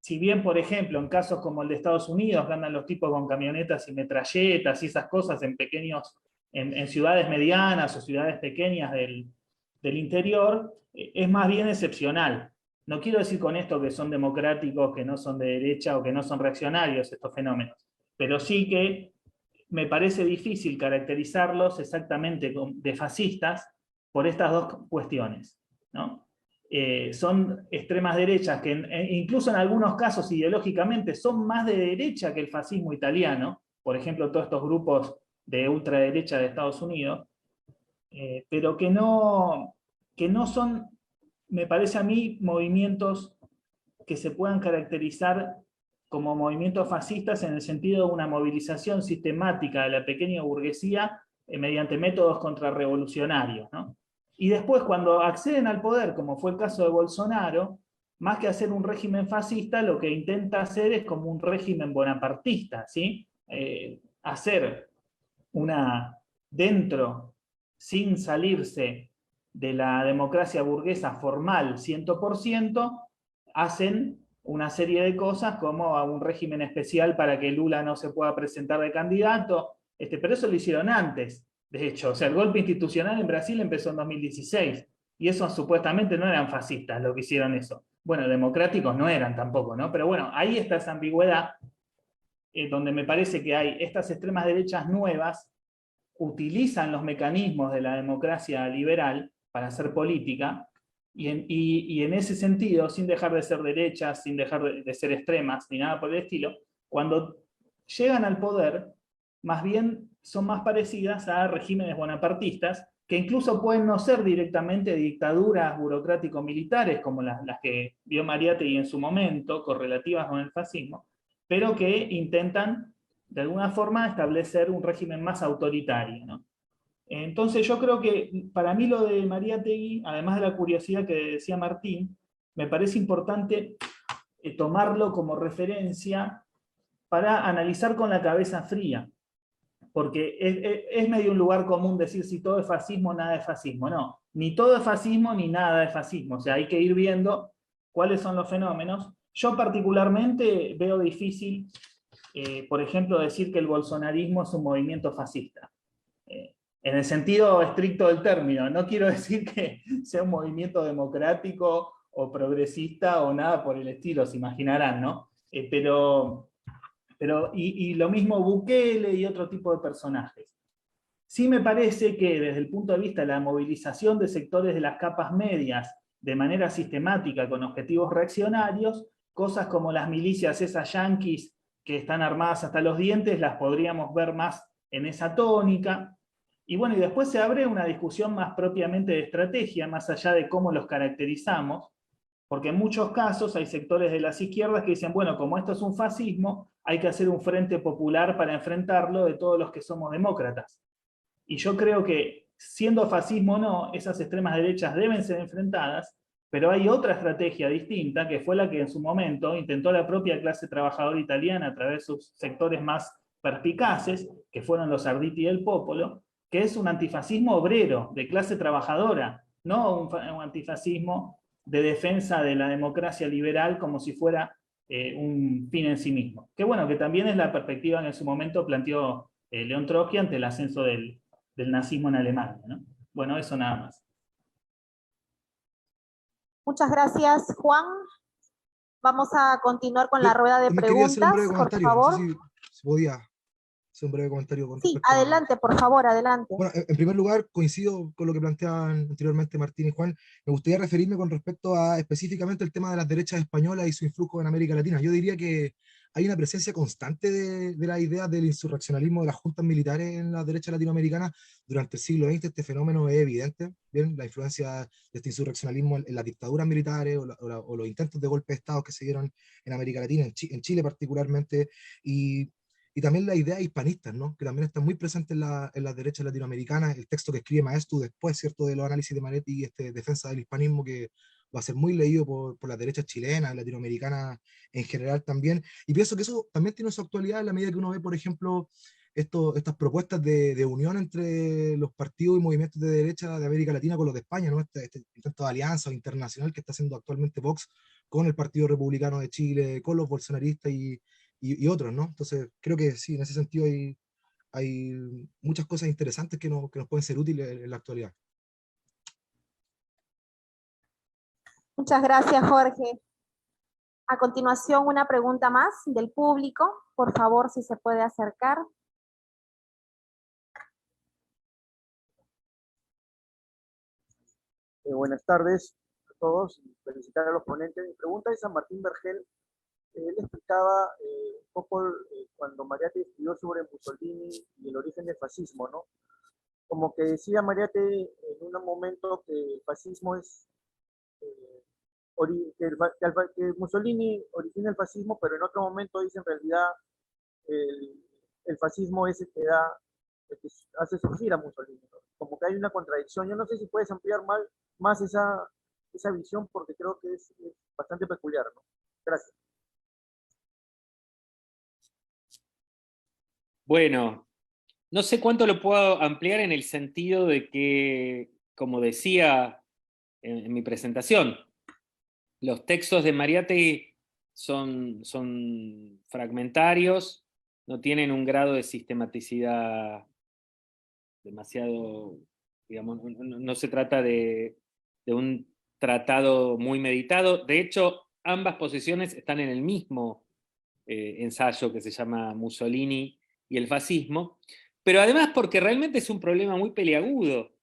si bien, por ejemplo, en casos como el de Estados Unidos, que andan los tipos con camionetas y metralletas y esas cosas en ciudades medianas o ciudades pequeñas del interior, es más bien excepcional. No quiero decir con esto que son democráticos, que no son de derecha o que no son reaccionarios estos fenómenos, pero sí que me parece difícil caracterizarlos exactamente de fascistas por estas dos cuestiones, ¿no? Son extremas derechas que incluso en algunos casos ideológicamente son más de derecha que el fascismo italiano, por ejemplo todos estos grupos de ultraderecha de Estados Unidos, pero que no son, me parece a mí, movimientos que se puedan caracterizar como movimientos fascistas en el sentido de una movilización sistemática de la pequeña burguesía mediante métodos contrarrevolucionarios, ¿no? Y después, cuando acceden al poder, como fue el caso de Bolsonaro, más que hacer un régimen fascista, lo que intenta hacer es como un régimen bonapartista, ¿sí? Hacer dentro, sin salirse de la democracia burguesa formal 100%, hacen una serie de cosas como un régimen especial para que Lula no se pueda presentar de candidato, pero eso lo hicieron antes, de hecho. O sea, el golpe institucional en Brasil empezó en 2016, y esos supuestamente no eran fascistas los que hicieron eso. Bueno, democráticos no eran tampoco, ¿no? Pero bueno, ahí está esa ambigüedad, donde me parece que hay estas extremas derechas nuevas, utilizan los mecanismos de la democracia liberal para hacer política, y en ese sentido, sin dejar de ser derechas, sin dejar de ser extremas, ni nada por el estilo, cuando llegan al poder, más bien son más parecidas a regímenes bonapartistas, que incluso pueden no ser directamente dictaduras burocrático-militares, como las que vio Mariátegui en su momento, correlativas con el fascismo, pero que intentan, de alguna forma, establecer un régimen más autoritario, ¿no? Entonces yo creo que para mí lo de Mariátegui, además de la curiosidad que decía Martín, me parece importante tomarlo como referencia para analizar con la cabeza fría, porque es medio un lugar común decir si todo es fascismo, nada es fascismo. No, ni todo es fascismo, ni nada es fascismo. O sea, hay que ir viendo cuáles son los fenómenos. Yo particularmente veo difícil, por ejemplo, decir que el bolsonarismo es un movimiento fascista. En el sentido estricto del término, no quiero decir que sea un movimiento democrático o progresista o nada por el estilo, se imaginarán, ¿no? Pero lo mismo Bukele y otro tipo de personajes. Sí me parece que desde el punto de vista de la movilización de sectores de las capas medias de manera sistemática con objetivos reaccionarios, cosas como las milicias esas yanquis que están armadas hasta los dientes, las podríamos ver más en esa tónica. Y bueno, y después se abre una discusión más propiamente de estrategia, más allá de cómo los caracterizamos, porque en muchos casos hay sectores de las izquierdas que dicen, bueno, como esto es un fascismo, hay que hacer un frente popular para enfrentarlo de todos los que somos demócratas. Y yo creo que, siendo fascismo o no, esas extremas derechas deben ser enfrentadas, pero hay otra estrategia distinta, que fue la que en su momento intentó la propia clase trabajadora italiana a través de sus sectores más perspicaces, que fueron los Arditi del Popolo, que es un antifascismo obrero, de clase trabajadora, no un antifascismo de defensa de la democracia liberal como si fuera un fin en sí mismo. Que bueno, que también es la perspectiva que en su momento planteó León Trotsky ante el ascenso del nazismo en Alemania, ¿no? Bueno, eso nada más. Muchas gracias, Juan. Vamos a continuar con la Yo rueda de también quería hacer un preguntas, breve por comentario, favor. no sé si podía hacer un breve comentario con Sí, respecto a... adelante, por favor, adelante. Bueno, en primer lugar, coincido con lo que planteaban anteriormente Martín y Juan. Me gustaría referirme con respecto a específicamente el tema de las derechas españolas y su influjo en América Latina. Yo diría que hay una presencia constante de la idea del insurreccionalismo de las juntas militares en las derechas latinoamericanas durante el siglo XX. Este fenómeno es evidente, bien, la influencia de este insurreccionalismo en las dictaduras militares o los intentos de golpe de Estado que se dieron en América Latina, en Chile particularmente, y también las ideas hispanistas, ¿no? Que también están muy presentes en las derechas latinoamericanas. El texto que escribe Maestu después, ¿cierto?, de los análisis de Manetti y defensa del hispanismo, que va a ser muy leído por las derechas chilenas, latinoamericanas en general también. Y pienso que eso también tiene su actualidad en la medida que uno ve, por ejemplo, estas propuestas de unión entre los partidos y movimientos de derecha de América Latina con los de España, ¿no? Este intento de alianza internacional que está haciendo actualmente Vox con el Partido Republicano de Chile, con los bolsonaristas y otros, ¿no? Entonces, creo que sí, en ese sentido hay muchas cosas interesantes que nos pueden ser útiles en la actualidad. Muchas gracias, Jorge. A continuación, una pregunta más del público. Por favor, si se puede acercar. Buenas tardes a todos. Felicitar a los ponentes. Mi pregunta es a Martín Vergel. Él explicaba un poco cuando Mariátegui escribió sobre Mussolini y el origen del fascismo, ¿no? Como que decía Mariátegui en un momento que el fascismo es, que Mussolini origina el fascismo, pero en otro momento dice en realidad el fascismo es el que hace surgir a Mussolini, ¿no? Como que hay una contradicción. Yo no sé si puedes ampliar más esa visión porque creo que es bastante peculiar, ¿no? Gracias. Bueno, no sé cuánto lo puedo ampliar en el sentido de que, como decía en mi presentación, los textos de Mariátegui son fragmentarios, no tienen un grado de sistematicidad demasiado, digamos, no se trata de un tratado muy meditado. De hecho, ambas posiciones están en el mismo ensayo que se llama Mussolini y el fascismo, pero además porque realmente es un problema muy peliagudo.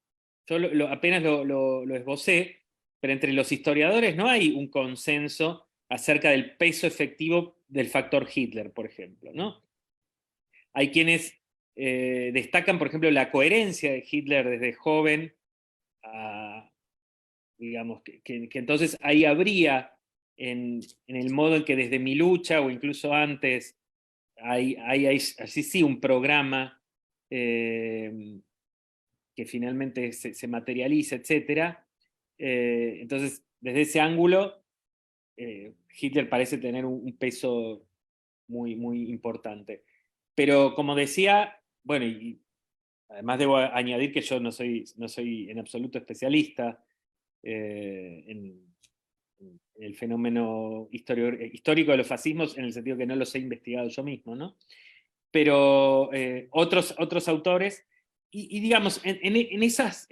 Yo apenas lo esbocé, pero entre los historiadores no hay un consenso acerca del peso efectivo del factor Hitler, por ejemplo, ¿no? Hay quienes destacan, por ejemplo, la coherencia de Hitler desde joven, digamos, que entonces ahí habría, en el modo en que desde mi lucha, o incluso antes, hay así sí un programa que finalmente se materializa, etc. Entonces, desde ese ángulo, Hitler parece tener un peso muy, muy importante. Pero como decía, bueno, y además debo añadir que yo no soy en absoluto especialista en el fenómeno histórico de los fascismos, en el sentido que no los he investigado yo mismo, ¿no? Pero otros autores, y digamos, en esas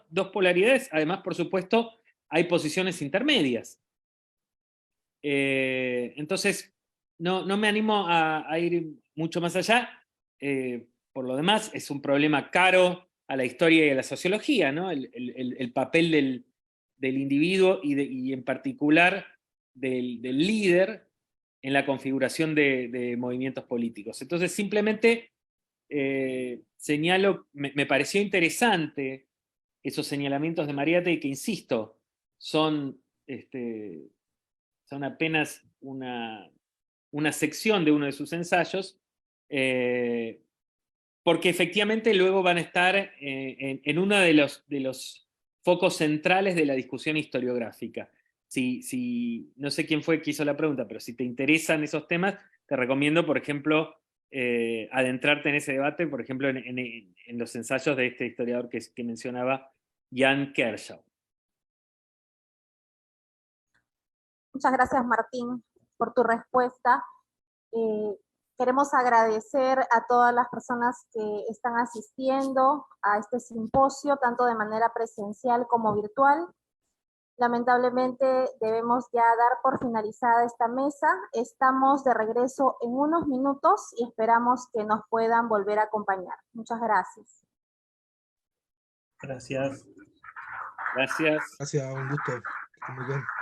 dos polaridades, además, por supuesto, hay posiciones intermedias. Entonces, no me animo a ir mucho más allá. Por lo demás, es un problema caro a la historia y a la sociología, ¿no? El papel del individuo y en particular del líder en la configuración de movimientos políticos. Entonces, simplemente señalo, me pareció interesante esos señalamientos de Mariátegui, que insisto, son apenas una sección de uno de sus ensayos, porque efectivamente luego van a estar en uno de los focos centrales de la discusión historiográfica. No sé quién fue que hizo la pregunta, pero si te interesan esos temas, te recomiendo, por ejemplo, adentrarte en ese debate, por ejemplo, en los ensayos de este historiador que mencionaba, Jan Kershaw. Muchas gracias, Martín, por tu respuesta. Queremos agradecer a todas las personas que están asistiendo a este simposio, tanto de manera presencial como virtual. Lamentablemente debemos ya dar por finalizada esta mesa. Estamos de regreso en unos minutos y esperamos que nos puedan volver a acompañar. Muchas gracias. Gracias. Gracias. Gracias, un gusto. Que estén muy bien.